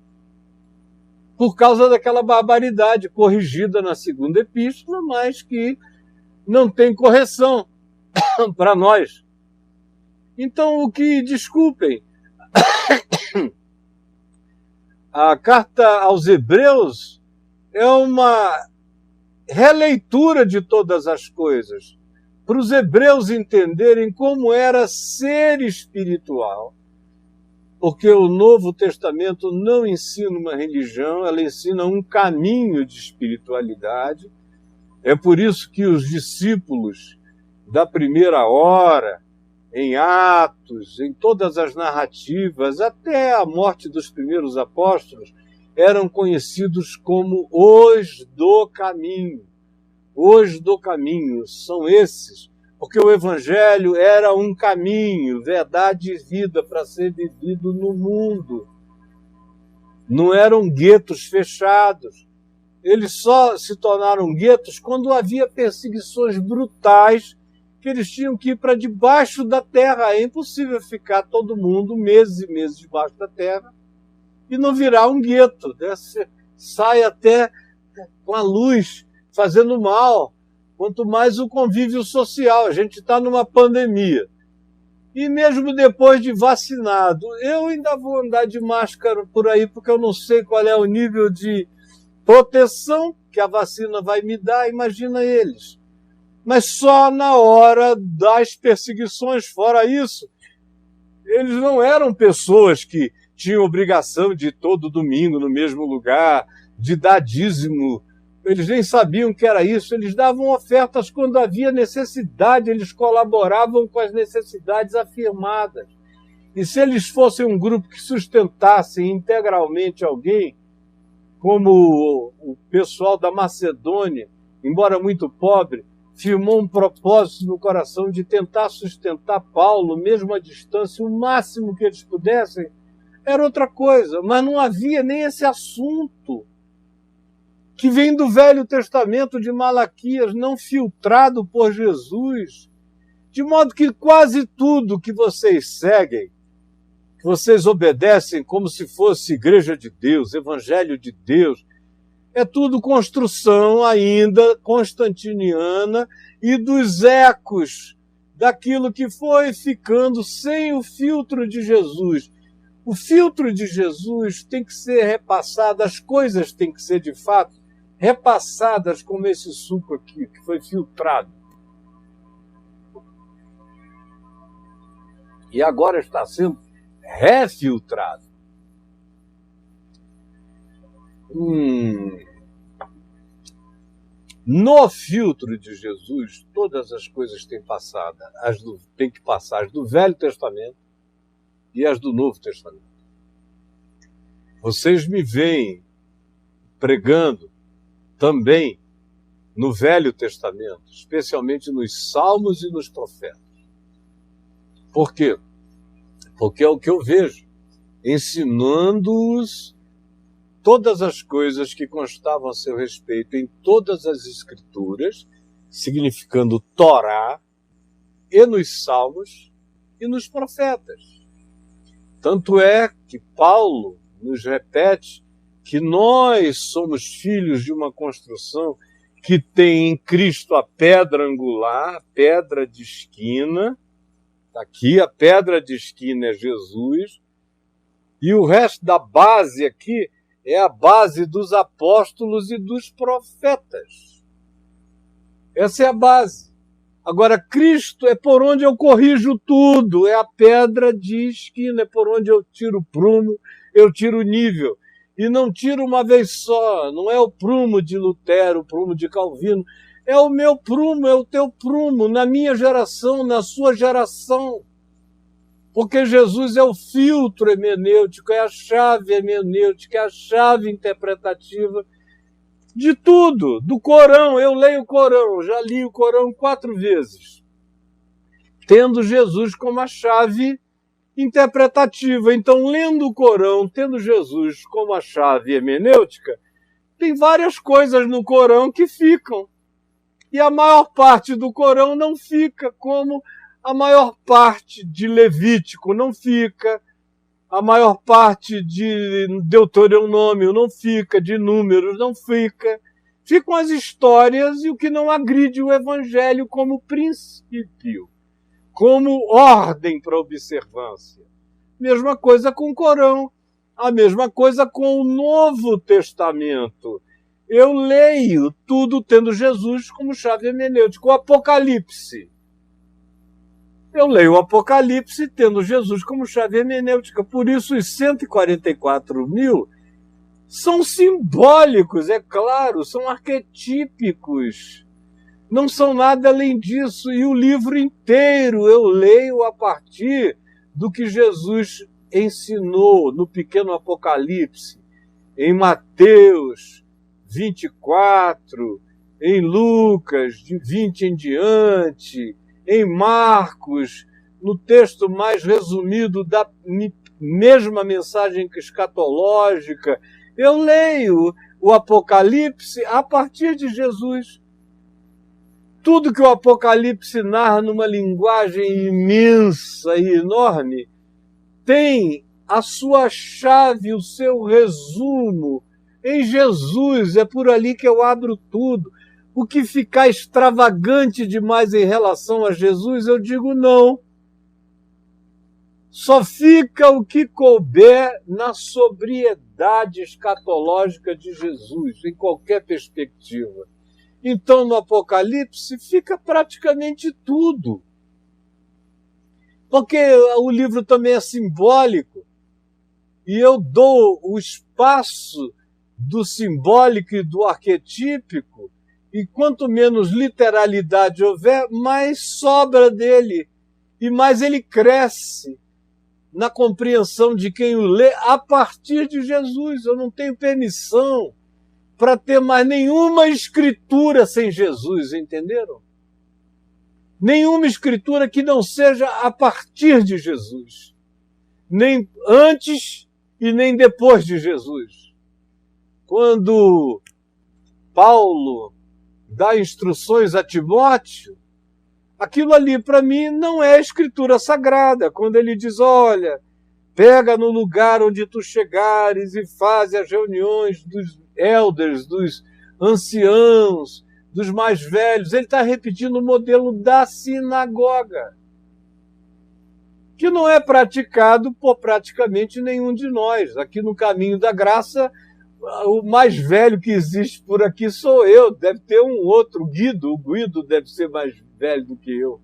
por causa daquela barbaridade corrigida na segunda epístola, mas que não tem correção para nós. Então, desculpem, a carta aos Hebreus é uma releitura de todas as coisas, para os hebreus entenderem como era ser espiritual. Porque o Novo Testamento não ensina uma religião, ela ensina um caminho de espiritualidade. É por isso que os discípulos da primeira hora, em Atos, em todas as narrativas, até a morte dos primeiros apóstolos, eram conhecidos como os do caminho. Os do caminho são esses, porque o Evangelho era um caminho, verdade e vida para ser vivido no mundo. Não eram guetos fechados. Eles só se tornaram guetos quando havia perseguições brutais, que eles tinham que ir para debaixo da terra. É impossível ficar todo mundo meses e meses debaixo da terra e não virar um gueto. Né? Você sai até com a luz fazendo mal, quanto mais o convívio social. A gente está numa pandemia. E mesmo depois de vacinado, eu ainda vou andar de máscara por aí, porque eu não sei qual é o nível de proteção que a vacina vai me dar, imagina eles. Mas só na hora das perseguições, fora isso, eles não eram pessoas que tinham obrigação de ir todo domingo no mesmo lugar, de dar dízimo. Eles nem sabiam que era isso, eles davam ofertas quando havia necessidade, eles colaboravam com as necessidades afirmadas. E se eles fossem um grupo que sustentasse integralmente alguém, como o pessoal da Macedônia, embora muito pobre, firmou um propósito no coração de tentar sustentar Paulo, mesmo à distância, o máximo que eles pudessem, era outra coisa, mas não havia nem esse assunto que vem do Velho Testamento de Malaquias, não filtrado por Jesus, de modo que quase tudo que vocês seguem, que vocês obedecem como se fosse Igreja de Deus, Evangelho de Deus, É tudo construção ainda constantiniana e dos ecos daquilo que foi ficando sem o filtro de Jesus. O filtro de Jesus tem que ser repassado, as coisas têm que ser, de fato, repassadas como esse suco aqui, que foi filtrado. E agora está sendo refiltrado. No filtro de Jesus, todas as coisas têm que passar as do Velho Testamento e as do Novo Testamento. Vocês me veem pregando também no Velho Testamento, especialmente nos Salmos e nos Profetas. Por quê? Porque é o que eu vejo, ensinando-os todas as coisas que constavam a seu respeito em todas as Escrituras, significando Torá, e nos Salmos e nos Profetas. Tanto é que Paulo nos repete que nós somos filhos de uma construção que tem em Cristo a pedra angular, a pedra de esquina. Aqui a pedra de esquina é Jesus, e o resto da base aqui é a base dos apóstolos e dos profetas. Essa é a base. Agora, Cristo é por onde eu corrijo tudo, é a pedra de esquina, é por onde eu tiro o prumo, eu tiro o nível. E não tiro uma vez só, não é o prumo de Lutero, o prumo de Calvino, é o meu prumo, é o teu prumo, na minha geração, na sua geração. Porque Jesus é o filtro hermenêutico, é a chave hermenêutica, é a chave interpretativa de tudo, do Corão. Eu leio o Corão, já li o Corão 4 vezes, tendo Jesus como a chave interpretativa. Então, lendo o Corão, tendo Jesus como a chave hermenêutica, tem várias coisas no Corão que ficam. E a maior parte do Corão não fica, como a maior parte de Levítico não fica, a maior parte de Deuteronômio não fica, de Números não fica. Ficam as histórias e o que não agride o Evangelho como princípio, como ordem para observância. Mesma coisa com o Corão, a mesma coisa com o Novo Testamento. Eu leio tudo tendo Jesus como chave hermenêutica. O Apocalipse. Eu leio o Apocalipse tendo Jesus como chave hermenêutica. Por isso, os 144.000 são simbólicos, é claro, são arquetípicos. Não são nada além disso. E o livro inteiro eu leio a partir do que Jesus ensinou no pequeno Apocalipse, em Mateus 24, em Lucas, de 20 em diante, em Marcos, no texto mais resumido da mesma mensagem escatológica. Eu leio o Apocalipse a partir de Jesus. Tudo que o Apocalipse narra numa linguagem imensa e enorme tem a sua chave, o seu resumo em Jesus. É por ali que eu abro tudo. O que ficar extravagante demais em relação a Jesus, eu digo não. Só fica o que couber na sobriedade escatológica de Jesus, em qualquer perspectiva. Então, no Apocalipse, fica praticamente tudo. Porque o livro também é simbólico, e eu dou o espaço do simbólico e do arquetípico, e quanto menos literalidade houver, mais sobra dele, e mais ele cresce na compreensão de quem o lê a partir de Jesus. Eu não tenho permissão para ter mais nenhuma escritura sem Jesus, entenderam? Nenhuma escritura que não seja a partir de Jesus, nem antes e nem depois de Jesus. Quando Paulo dá instruções a Timóteo, aquilo ali para mim não é escritura sagrada. Quando ele diz, olha, Pega no lugar onde tu chegares e faze as reuniões dos elders, dos anciãos, dos mais velhos. Ele está repetindo o modelo da sinagoga, que não é praticado por praticamente nenhum de nós. Aqui no Caminho da Graça, o mais velho que existe por aqui sou eu. Deve ter um outro, o Guido deve ser mais velho do que eu.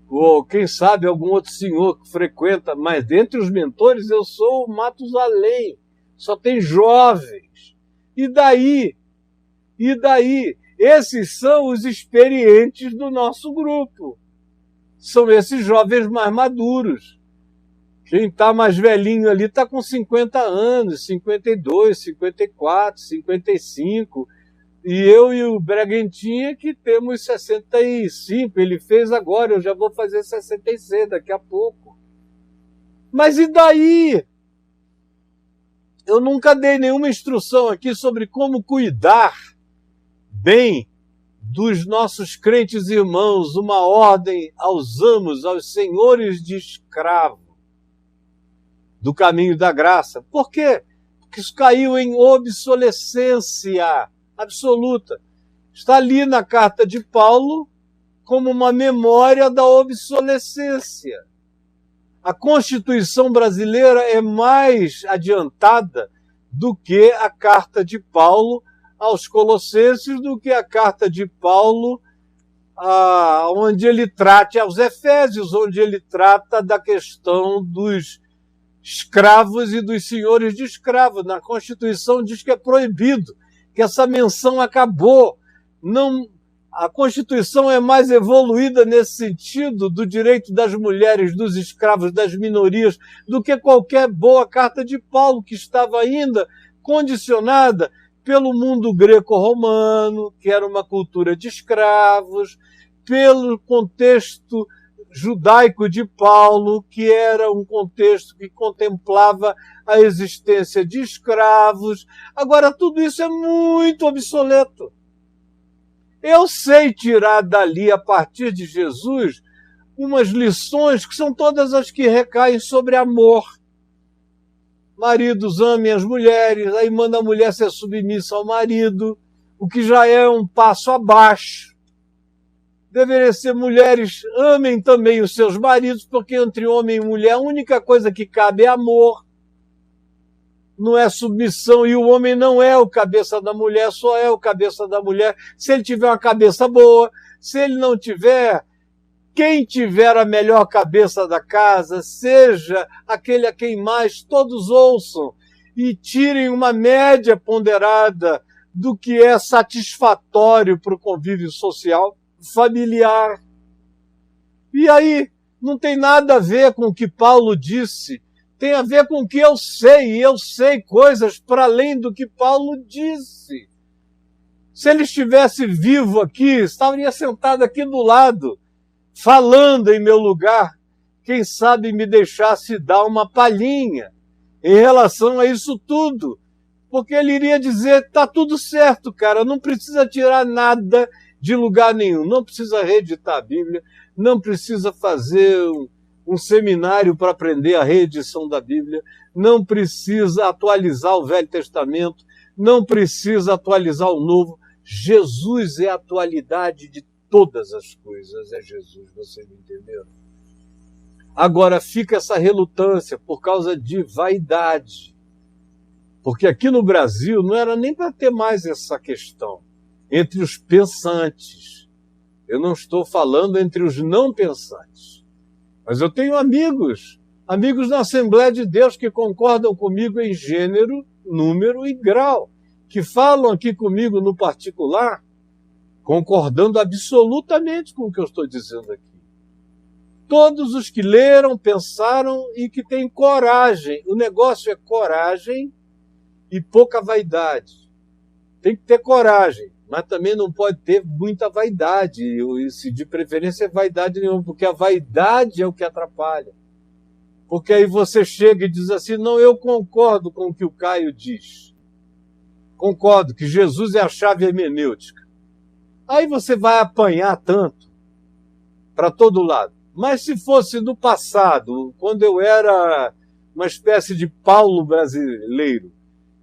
Ou quem sabe algum outro senhor que frequenta, mas dentre os mentores eu sou o Matusalém, só tem jovens. E daí? E daí? Esses são os experientes do nosso grupo. São esses jovens mais maduros. Quem está mais velhinho ali está com 50 anos, 52, 54, 55. E eu e o Bragantinha que temos 65. Ele fez agora, eu já vou fazer 66 daqui a pouco. Mas e daí? Eu nunca dei nenhuma instrução aqui sobre como cuidar bem dos nossos crentes irmãos, uma ordem aos amos, aos senhores de escravo do Caminho da Graça. Por quê? Porque isso caiu em obsolescência absoluta. Está ali na carta de Paulo como uma memória da obsolescência. A Constituição brasileira é mais adiantada do que a carta de Paulo aos Colossenses, do que a carta de Paulo onde ele trata aos Efésios, onde ele trata da questão dos escravos e dos senhores de escravos. Na Constituição diz que é proibido, que essa menção acabou. Não, a Constituição é mais evoluída nesse sentido do direito das mulheres, dos escravos, das minorias, do que qualquer boa carta de Paulo, que estava ainda condicionada pelo mundo greco-romano, que era uma cultura de escravos, pelo contexto judaico de Paulo, que era um contexto que contemplava a existência de escravos. Agora, tudo isso é muito obsoleto. Eu sei tirar dali, a partir de Jesus, umas lições que são todas as que recaem sobre amor. Maridos, amem as mulheres, aí manda a mulher ser submissa ao marido, o que já é um passo abaixo. Deveria ser mulheres, amem também os seus maridos, porque entre homem e mulher a única coisa que cabe é amor. Não é submissão, e o homem não é o cabeça da mulher, só é o cabeça da mulher se ele tiver uma cabeça boa. Se ele não tiver, quem tiver a melhor cabeça da casa, seja aquele a quem mais todos ouçam e tirem uma média ponderada do que é satisfatório para o convívio social, familiar. E aí, não tem nada a ver com o que Paulo disse, tem a ver com o que eu sei, e eu sei coisas para além do que Paulo disse. Se ele estivesse vivo aqui, estaria sentado aqui do lado, falando em meu lugar, quem sabe me deixasse dar uma palhinha em relação a isso tudo, porque ele iria dizer, tá tudo certo, cara, não precisa tirar nada de lugar nenhum, não precisa reeditar a Bíblia, não precisa fazer um seminário para aprender a reedição da Bíblia, não precisa atualizar o Velho Testamento, não precisa atualizar o Novo. Jesus é a atualidade de todas as coisas, é Jesus, vocês entenderam? Agora fica essa relutância por causa de vaidade, porque aqui no Brasil não era nem para ter mais essa questão entre os pensantes. Eu não estou falando entre os não pensantes. Mas eu tenho amigos na Assembleia de Deus que concordam comigo em gênero, número e grau, que falam aqui comigo no particular, concordando absolutamente com o que eu estou dizendo aqui. Todos os que leram, pensaram e que têm coragem. O negócio é coragem e pouca vaidade. Tem que ter coragem, mas também não pode ter muita vaidade. E se de preferência é vaidade nenhuma, porque a vaidade é o que atrapalha. Porque aí você chega e diz assim, não, eu concordo com o que o Caio diz. Concordo que Jesus é a chave hermenêutica. Aí você vai apanhar tanto para todo lado. Mas se fosse no passado, quando eu era uma espécie de Paulo brasileiro,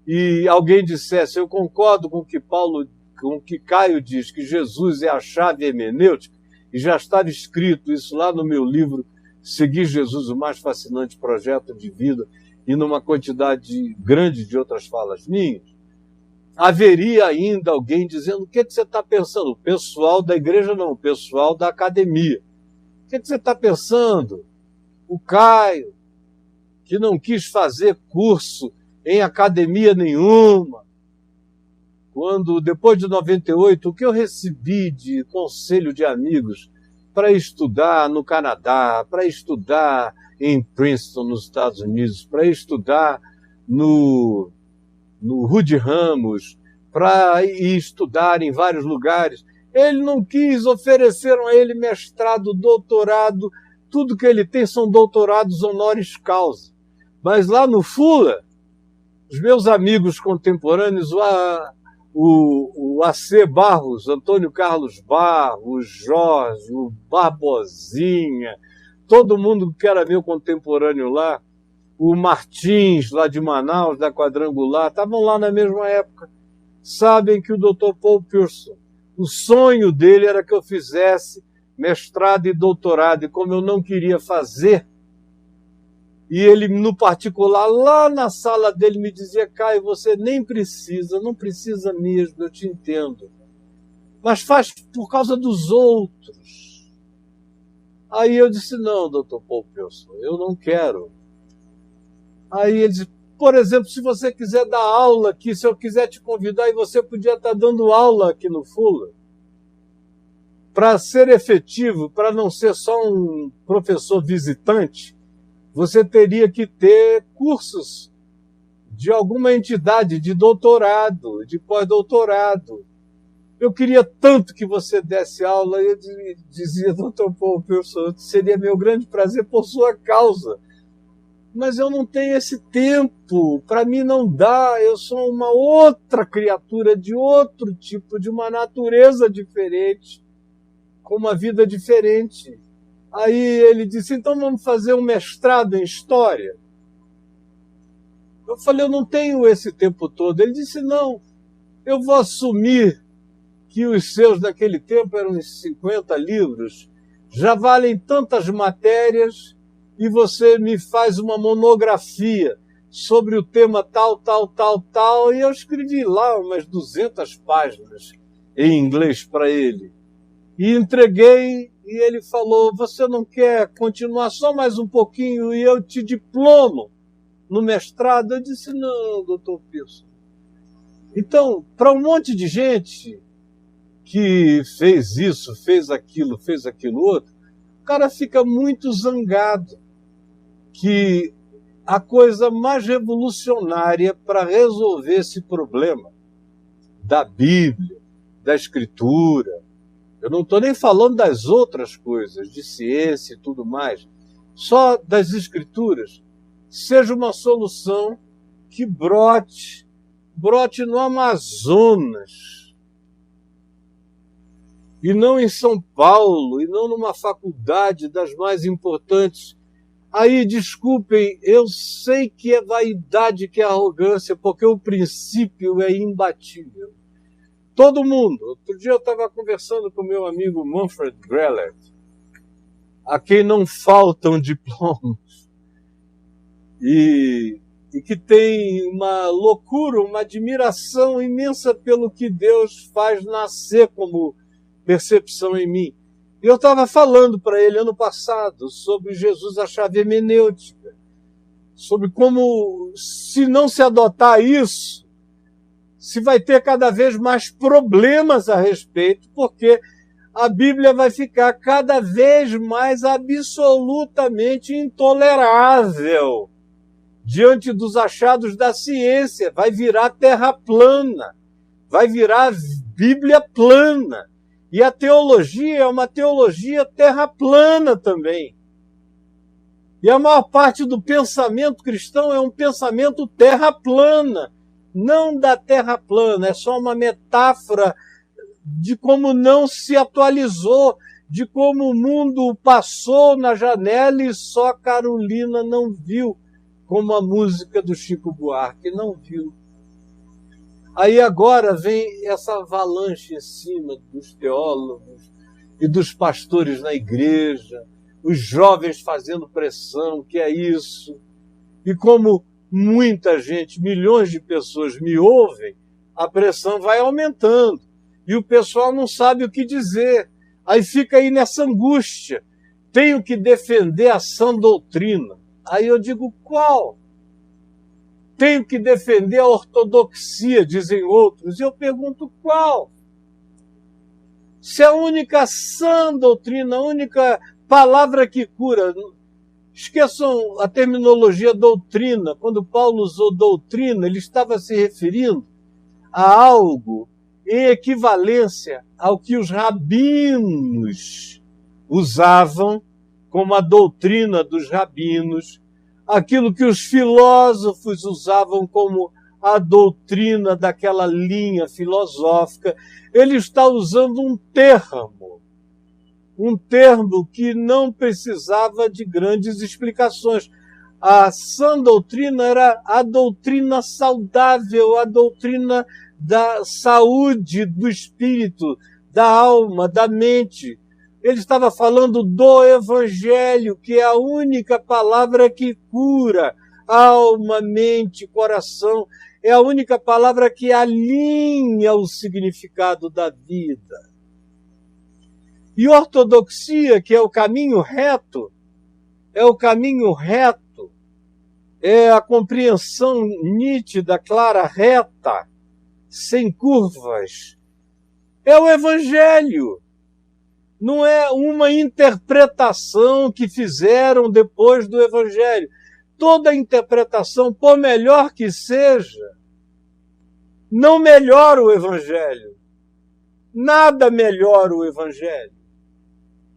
e alguém dissesse, eu concordo com o que Caio diz, que Jesus é a chave hermenêutica, e já estava escrito isso lá no meu livro, Seguir Jesus, o mais fascinante projeto de vida, e numa quantidade grande de outras falas minhas, haveria ainda alguém dizendo, o que você está pensando? O pessoal da igreja não, o pessoal da academia. O que você está pensando? O Caio, que não quis fazer curso em academia nenhuma. Quando, depois de 98, o que eu recebi de conselho de amigos para estudar no Canadá, para estudar em Princeton, nos Estados Unidos, para estudar no Rudy Ramos, para ir estudar em vários lugares. Ele não quis, ofereceram a ele mestrado, doutorado, tudo que ele tem são doutorados honoris causa. Mas lá no Fuller, os meus amigos contemporâneos, o A.C. Barros, Antônio Carlos Barros, Jorge, o Barbosinha, todo mundo que era meu contemporâneo lá, o Martins, lá de Manaus, da Quadrangular, estavam lá na mesma época. Sabem que o Dr. Paul Pierson, o sonho dele era que eu fizesse mestrado e doutorado, e como eu não queria fazer, e ele, no particular, lá na sala dele, me dizia, Caio, você nem precisa, não precisa mesmo, eu te entendo. Mas faz por causa dos outros. Aí eu disse, não, doutor Paul Pierson, eu não quero. Aí ele disse, por exemplo, se você quiser dar aula aqui, se eu quiser te convidar, e você podia estar dando aula aqui no Fuller, para ser efetivo, para não ser só um professor visitante, você teria que ter cursos de alguma entidade, de doutorado, de pós-doutorado. Eu queria tanto que você desse aula, e eu dizia, doutor Paul Pierson, seria meu grande prazer por sua causa. Mas eu não tenho esse tempo, para mim não dá, eu sou uma outra criatura de outro tipo, de uma natureza diferente, com uma vida diferente. Aí ele disse, então vamos fazer um mestrado em História? Eu falei, eu não tenho esse tempo todo. Ele disse, não, eu vou assumir que os seus daquele tempo eram uns 50 livros, já valem tantas matérias, e você me faz uma monografia sobre o tema tal, tal, tal, tal, e eu escrevi lá umas 200 páginas em inglês para ele. E entreguei, e ele falou, você não quer continuar só mais um pouquinho e eu te diplomo no mestrado? Eu disse, não, doutor Pierson. Então, para um monte de gente que fez isso, fez aquilo outro, o cara fica muito zangado que a coisa mais revolucionária para resolver esse problema da Bíblia, da Escritura, eu não estou nem falando das outras coisas, de ciência e tudo mais, só das Escrituras, seja uma solução que brote no Amazonas, e não em São Paulo, e não numa faculdade das mais importantes. Aí, desculpem, eu sei que é vaidade, que é arrogância, porque o princípio é imbatível. Todo mundo. Outro dia eu estava conversando com meu amigo Manfred Greller, a quem não faltam diplomas, e que tem uma loucura, uma admiração imensa pelo que Deus faz nascer como percepção em mim. E eu estava falando para ele ano passado sobre Jesus, a chave hermenêutica, sobre como, se não se adotar isso, se vai ter cada vez mais problemas a respeito, porque a Bíblia vai ficar cada vez mais absolutamente intolerável diante dos achados da ciência. Vai virar terra plana, vai virar Bíblia plana. E a teologia é uma teologia terra plana também. E a maior parte do pensamento cristão é um pensamento terra plana. Não da terra plana, é só uma metáfora de como não se atualizou, de como o mundo passou na janela e só Carolina não viu como a música do Chico Buarque, não viu. Aí agora vem essa avalanche em cima dos teólogos e dos pastores na igreja, os jovens fazendo pressão, que é isso. E como muita gente, milhões de pessoas me ouvem, a pressão vai aumentando. E o pessoal não sabe o que dizer. Aí fica aí nessa angústia. Tenho que defender a sã doutrina. Aí eu digo, qual? Tenho que defender a ortodoxia, dizem outros. E eu pergunto, qual? Se a única sã doutrina, a única palavra que cura... Esqueçam a terminologia doutrina. Quando Paulo usou doutrina, ele estava se referindo a algo em equivalência ao que os rabinos usavam como a doutrina dos rabinos, aquilo que os filósofos usavam como a doutrina daquela linha filosófica. Ele está usando um termo que não precisava de grandes explicações. A sã doutrina era a doutrina saudável, a doutrina da saúde do espírito, da alma, da mente. Ele estava falando do Evangelho, que é a única palavra que cura alma, mente, coração. É a única palavra que alinha o significado da vida. E ortodoxia, que é o caminho reto, é a compreensão nítida, clara, reta, sem curvas. É o Evangelho. Não é uma interpretação que fizeram depois do Evangelho. Toda interpretação, por melhor que seja, não melhora o Evangelho. Nada melhora o Evangelho.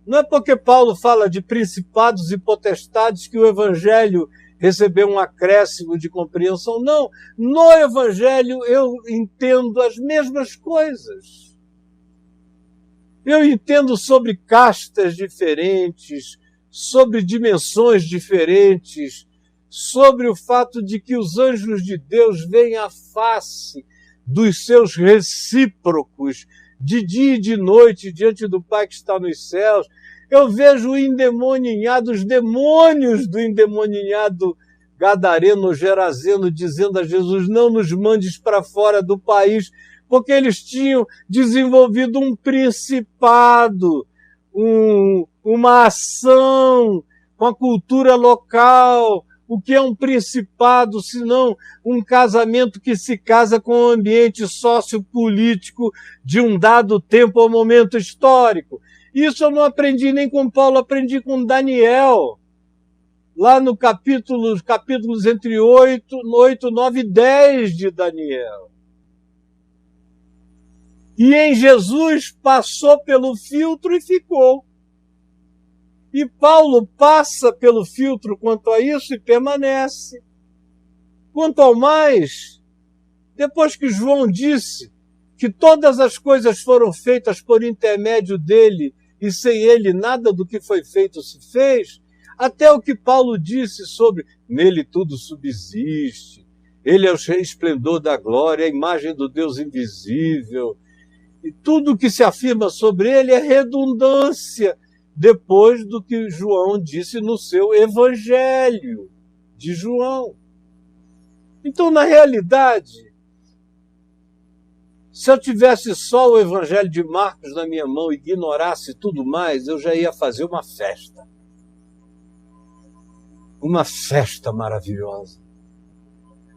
Não é porque Paulo fala de principados e potestades que o Evangelho recebeu um acréscimo de compreensão. Não. No Evangelho eu entendo as mesmas coisas. Eu entendo sobre castas diferentes, sobre dimensões diferentes, sobre o fato de que os anjos de Deus veem a face dos seus recíprocos, de dia e de noite, diante do Pai que está nos céus. Eu vejo o endemoninhado, os demônios do endemoninhado gadareno, gerazeno, dizendo a Jesus, não nos mandes para fora do país, porque eles tinham desenvolvido um principado, uma ação com a cultura local. O que é um principado, senão um casamento que se casa com o ambiente sociopolítico de um dado tempo ou momento histórico? Isso eu não aprendi nem com Paulo, aprendi com Daniel. Lá no capítulos entre 8, 9 e 10 de Daniel. E em Jesus passou pelo filtro e ficou. E Paulo passa pelo filtro quanto a isso e permanece. Quanto ao mais, depois que João disse que todas as coisas foram feitas por intermédio dele e sem ele nada do que foi feito se fez, até o que Paulo disse sobre nele tudo subsiste, ele é o esplendor da glória, a imagem do Deus invisível, e tudo o que se afirma sobre ele é redundância, depois do que João disse no seu Evangelho de João. Então, na realidade, se eu tivesse só o Evangelho de Marcos na minha mão e ignorasse tudo mais, eu já ia fazer uma festa. Uma festa maravilhosa.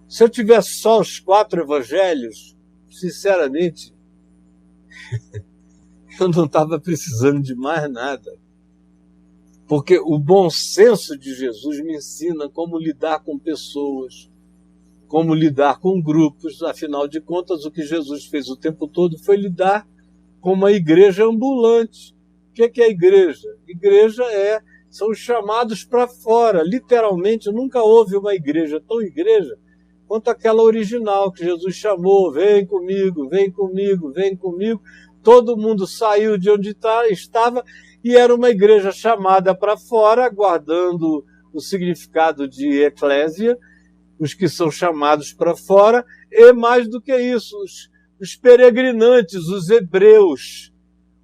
Se eu tivesse só os 4 evangelhos, sinceramente, eu não estava precisando de mais nada. Porque o bom senso de Jesus me ensina como lidar com pessoas, como lidar com grupos. Afinal de contas, o que Jesus fez o tempo todo foi lidar com uma igreja ambulante. O que é a igreja? Igreja são os chamados para fora. Literalmente, nunca houve uma igreja tão igreja quanto aquela original que Jesus chamou, vem comigo, vem comigo, vem comigo. Todo mundo saiu de onde estava e era uma igreja chamada para fora, guardando o significado de eclésia, os que são chamados para fora, e mais do que isso, os peregrinantes, os hebreus,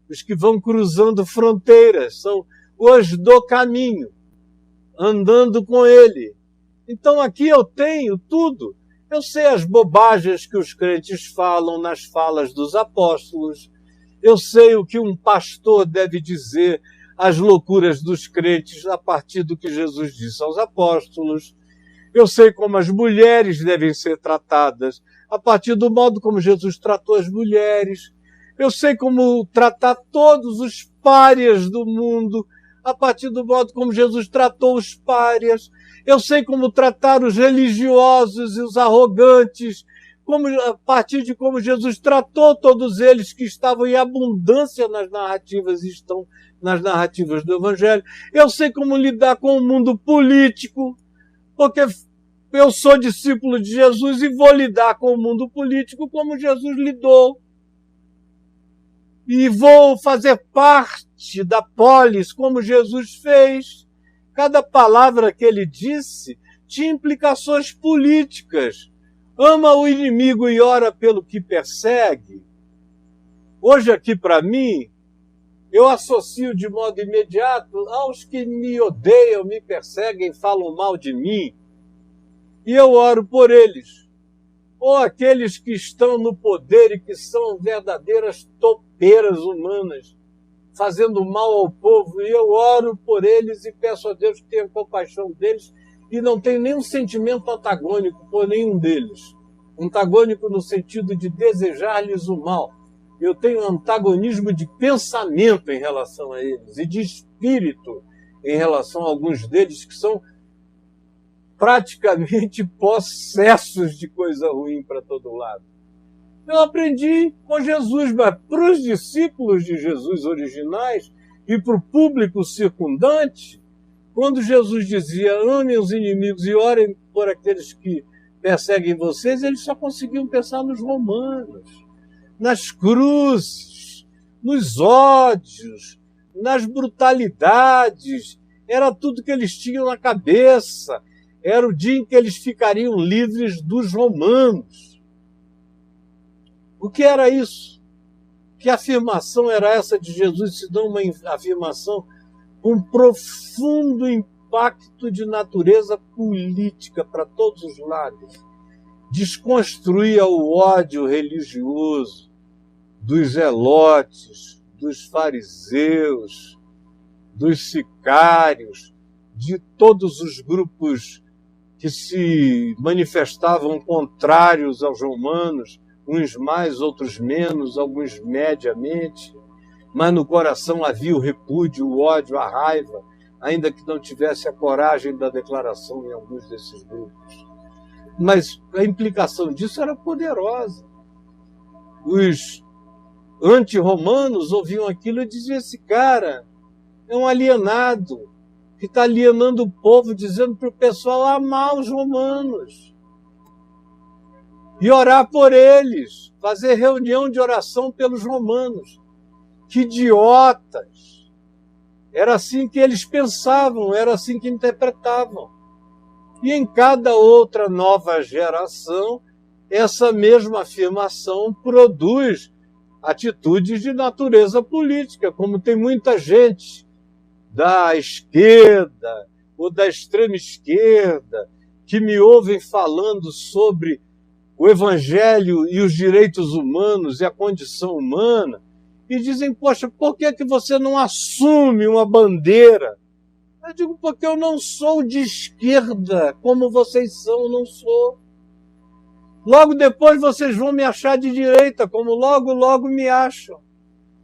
os que vão cruzando fronteiras, são os do caminho, andando com ele. Então aqui eu tenho tudo. Eu sei as bobagens que os crentes falam nas falas dos apóstolos. Eu sei o que um pastor deve dizer, as loucuras dos crentes a partir do que Jesus disse aos apóstolos. Eu sei como as mulheres devem ser tratadas a partir do modo como Jesus tratou as mulheres. Eu sei como tratar todos os párias do mundo a partir do modo como Jesus tratou os párias. Eu sei como tratar os religiosos e os arrogantes, a partir de como Jesus tratou todos eles que estavam em abundância nas narrativas e estão nas narrativas do Evangelho. Eu sei como lidar com o mundo político, porque eu sou discípulo de Jesus e vou lidar com o mundo político como Jesus lidou. E vou fazer parte da polis como Jesus fez. Cada palavra que ele disse tinha implicações políticas. Ama o inimigo e ora pelo que persegue. Hoje aqui para mim, eu associo de modo imediato aos que me odeiam, me perseguem, falam mal de mim. E eu oro por eles. Ou aqueles que estão no poder e que são verdadeiras topeiras humanas, fazendo mal ao povo, e eu oro por eles e peço a Deus que tenha compaixão deles, e não tenho nenhum sentimento antagônico por nenhum deles. Antagônico no sentido de desejar-lhes o mal. Eu tenho um antagonismo de pensamento em relação a eles, e de espírito em relação a alguns deles que são praticamente possessos de coisa ruim para todo lado. Eu aprendi com Jesus, mas para os discípulos de Jesus originais e para o público circundante, quando Jesus dizia, amem os inimigos e orem por aqueles que perseguem vocês, eles só conseguiam pensar nos romanos, nas cruzes, nos ódios, nas brutalidades. Era tudo que eles tinham na cabeça. Era o dia em que eles ficariam livres dos romanos. O que era isso? Que afirmação era essa de Jesus, se não uma afirmação com profundo impacto de natureza política para todos os lados? Desconstruía o ódio religioso dos zelotes, dos fariseus, dos sicários, de todos os grupos que se manifestavam contrários aos romanos, uns mais, outros menos, alguns mediamente, mas no coração havia o repúdio, o ódio, a raiva, ainda que não tivesse a coragem da declaração em alguns desses grupos. Mas a implicação disso era poderosa. Os anti-romanos ouviam aquilo e diziam, esse cara é um alienado, que está alienando o povo, dizendo para o pessoal amar os romanos e orar por eles, fazer reunião de oração pelos romanos. Que idiotas! Era assim que eles pensavam, era assim que interpretavam. E em cada outra nova geração, essa mesma afirmação produz atitudes de natureza política, como tem muita gente da esquerda ou da extrema esquerda que me ouvem falando sobre o Evangelho e os direitos humanos e a condição humana e dizem, poxa, por que você não assume uma bandeira? Eu digo, porque eu não sou de esquerda, como vocês são, eu não sou. Logo depois vocês vão me achar de direita, como logo me acham.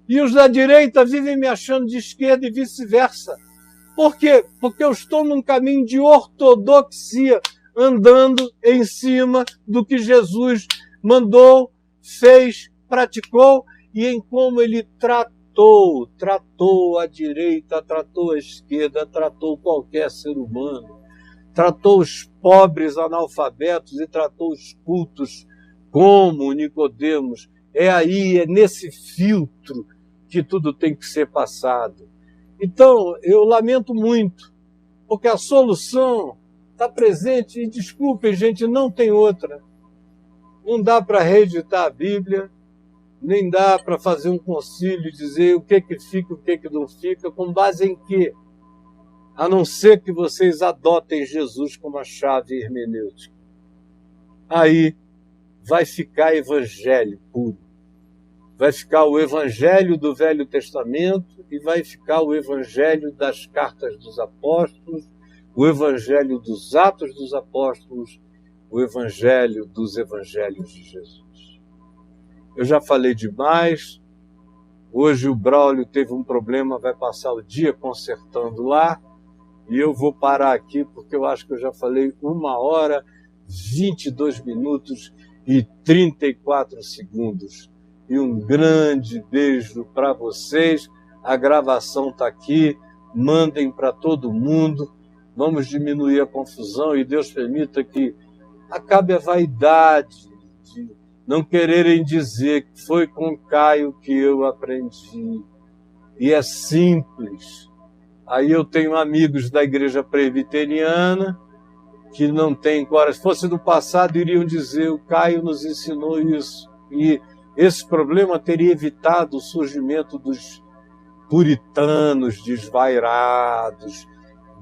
E os da direita vivem me achando de esquerda e vice-versa. Por quê? Porque eu estou num caminho de ortodoxia, andando em cima do que Jesus mandou, fez, praticou e em como ele tratou a direita, tratou a esquerda, tratou qualquer ser humano, tratou os pobres analfabetos e tratou os cultos como Nicodemos. É nesse filtro que tudo tem que ser passado. Então, eu lamento muito, porque a solução está presente, e desculpem, gente, não tem outra. Não dá para reeditar a Bíblia, nem dá para fazer um concílio e dizer o que fica, o que não fica, com base em quê? A não ser que vocês adotem Jesus como a chave hermenêutica. Aí vai ficar evangelho puro. Vai ficar o evangelho do Velho Testamento e vai ficar o evangelho das cartas dos apóstolos, o evangelho dos Atos dos Apóstolos, o evangelho dos evangelhos de Jesus. Eu já falei demais. Hoje o Braulio teve um problema, vai passar o dia consertando lá, e eu vou parar aqui porque eu acho que eu já falei 1 hora, 22 minutos e 34 segundos. E um grande beijo para vocês. A gravação está aqui, mandem para todo mundo. Vamos diminuir a confusão e Deus permita que acabe a vaidade de não quererem dizer que foi com Caio que eu aprendi. E é simples. Aí eu tenho amigos da igreja presbiteriana que não têm coragem. Se fosse do passado, iriam dizer, o Caio nos ensinou isso. E esse problema teria evitado o surgimento dos puritanos desvairados,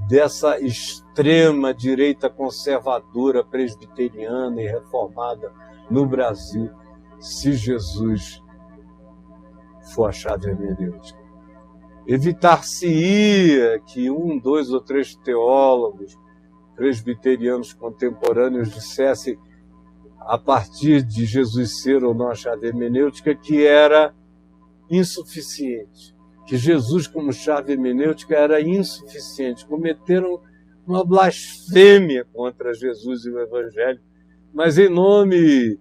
dessa extrema direita conservadora, presbiteriana e reformada no Brasil, se Jesus for a chave hermenêutica. Evitar-se-ia que 1, 2 ou 3 teólogos presbiterianos contemporâneos dissessem, a partir de Jesus ser ou não a chave hermenêutica, que era insuficiente, que Jesus como chave hermenêutica era insuficiente. Cometeram uma blasfêmia contra Jesus e o Evangelho, mas em nome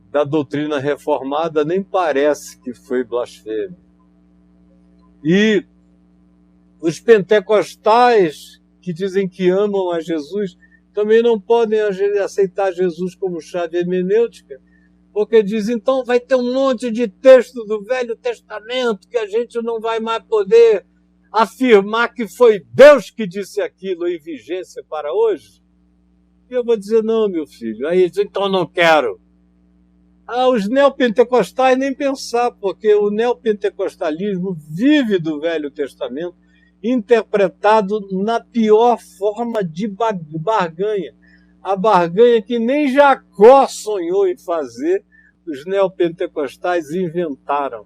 da doutrina reformada nem parece que foi blasfêmia. E os pentecostais que dizem que amam a Jesus também não podem aceitar Jesus como chave hermenêutica, porque dizem, então vai ter um monte de texto do Velho Testamento que a gente não vai mais poder afirmar que foi Deus que disse aquilo em vigência para hoje. E eu vou dizer, não, meu filho. Aí eles dizem, então não quero. Os neopentecostais nem pensar, porque o neopentecostalismo vive do Velho Testamento interpretado na pior forma de barganha. A barganha que nem Jacó sonhou em fazer, os neopentecostais inventaram.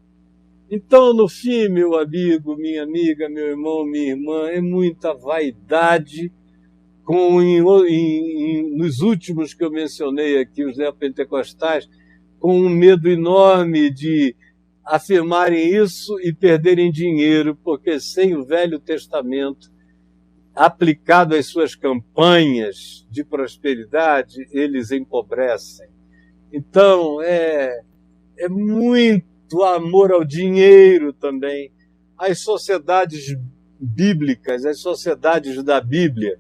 Então, no fim, meu amigo, minha amiga, meu irmão, minha irmã, é muita vaidade, nos últimos que eu mencionei aqui, os neopentecostais, com um medo enorme de afirmarem isso e perderem dinheiro, porque sem o Velho Testamento aplicado às suas campanhas de prosperidade, eles empobrecem. Então, é muito amor ao dinheiro também. As sociedades bíblicas, as sociedades da Bíblia,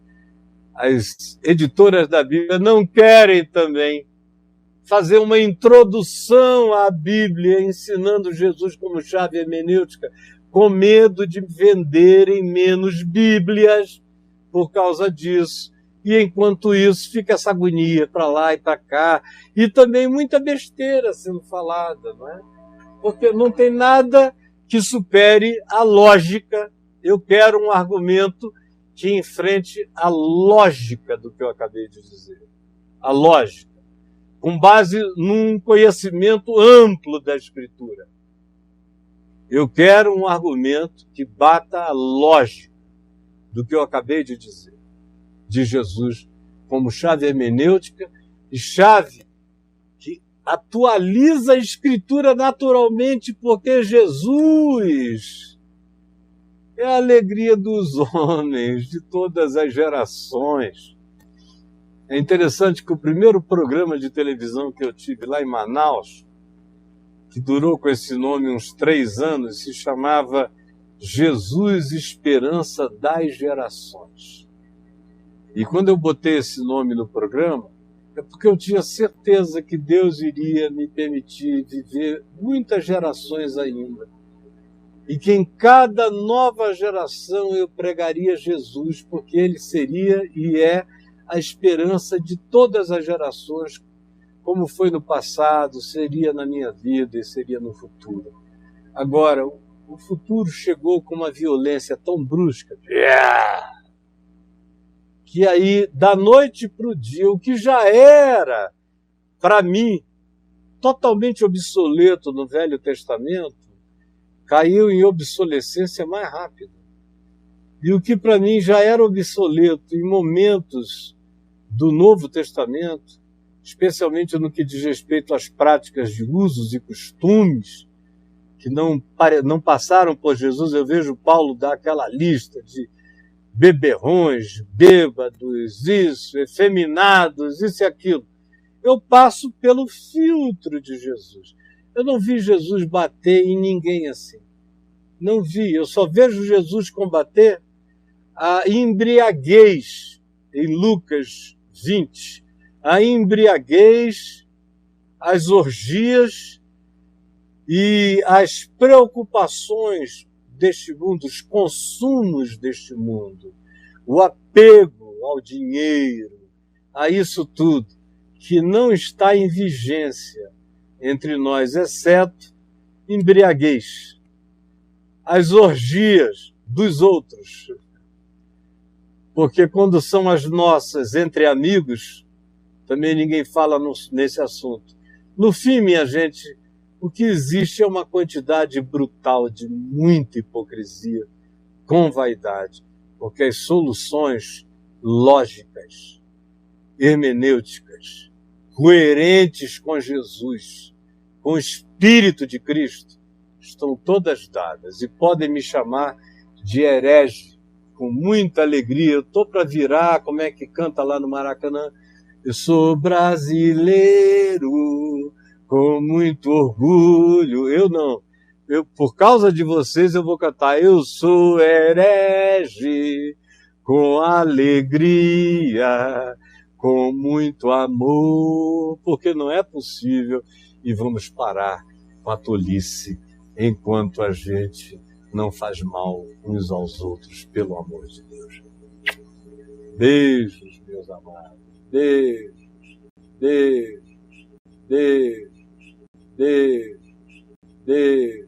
as editoras da Bíblia não querem também fazer uma introdução à Bíblia, ensinando Jesus como chave hermenêutica, com medo de venderem menos Bíblias por causa disso. E enquanto isso, fica essa agonia para lá e para cá. E também muita besteira sendo falada, não é? Porque não tem nada que supere a lógica. Eu quero um argumento que enfrente a lógica do que eu acabei de dizer. A lógica. Com base num conhecimento amplo da Escritura. Eu quero um argumento que bata a lógica do que eu acabei de dizer, de Jesus como chave hermenêutica e chave que atualiza a Escritura naturalmente, porque Jesus é a alegria dos homens, de todas as gerações. É interessante que o primeiro programa de televisão que eu tive lá em Manaus, que durou com esse nome uns 3 anos, se chamava Jesus Esperança das Gerações. E quando eu botei esse nome no programa, é porque eu tinha certeza que Deus iria me permitir viver muitas gerações ainda. E que em cada nova geração eu pregaria Jesus, porque ele seria e é a esperança de todas as gerações, como foi no passado, seria na minha vida e seria no futuro. Agora, o futuro chegou com uma violência tão brusca, que aí, da noite para o dia, o que já era, para mim, totalmente obsoleto no Velho Testamento, caiu em obsolescência mais rápida. E o que para mim já era obsoleto em momentos do Novo Testamento, especialmente no que diz respeito às práticas de usos e costumes, que não passaram por Jesus. Eu vejo Paulo dar aquela lista de beberrões, bêbados, isso, efeminados, isso e aquilo. Eu passo pelo filtro de Jesus. Eu não vi Jesus bater em ninguém assim. Não vi. Eu só vejo Jesus combater a embriaguez, em Lucas 20. A embriaguez, as orgias e as preocupações deste mundo, os consumos deste mundo, o apego ao dinheiro, a isso tudo, que não está em vigência entre nós, exceto embriaguez, as orgias dos outros. Porque quando são as nossas entre amigos, também ninguém fala nesse assunto. No fim, minha gente, o que existe é uma quantidade brutal de muita hipocrisia com vaidade, porque as soluções lógicas, hermenêuticas, coerentes com Jesus, com o Espírito de Cristo, estão todas dadas e podem me chamar de herege com muita alegria. Eu estou para virar, como é que canta lá no Maracanã? Eu sou brasileiro, com muito orgulho. Eu não. Por causa de vocês, eu vou cantar. Eu sou herege, com alegria, com muito amor, porque não é possível. E vamos parar com a tolice, enquanto a gente não faz mal uns aos outros, pelo amor de Deus. Beijos, meus amados. Beijos, beijos, beijos, beijos, beijos.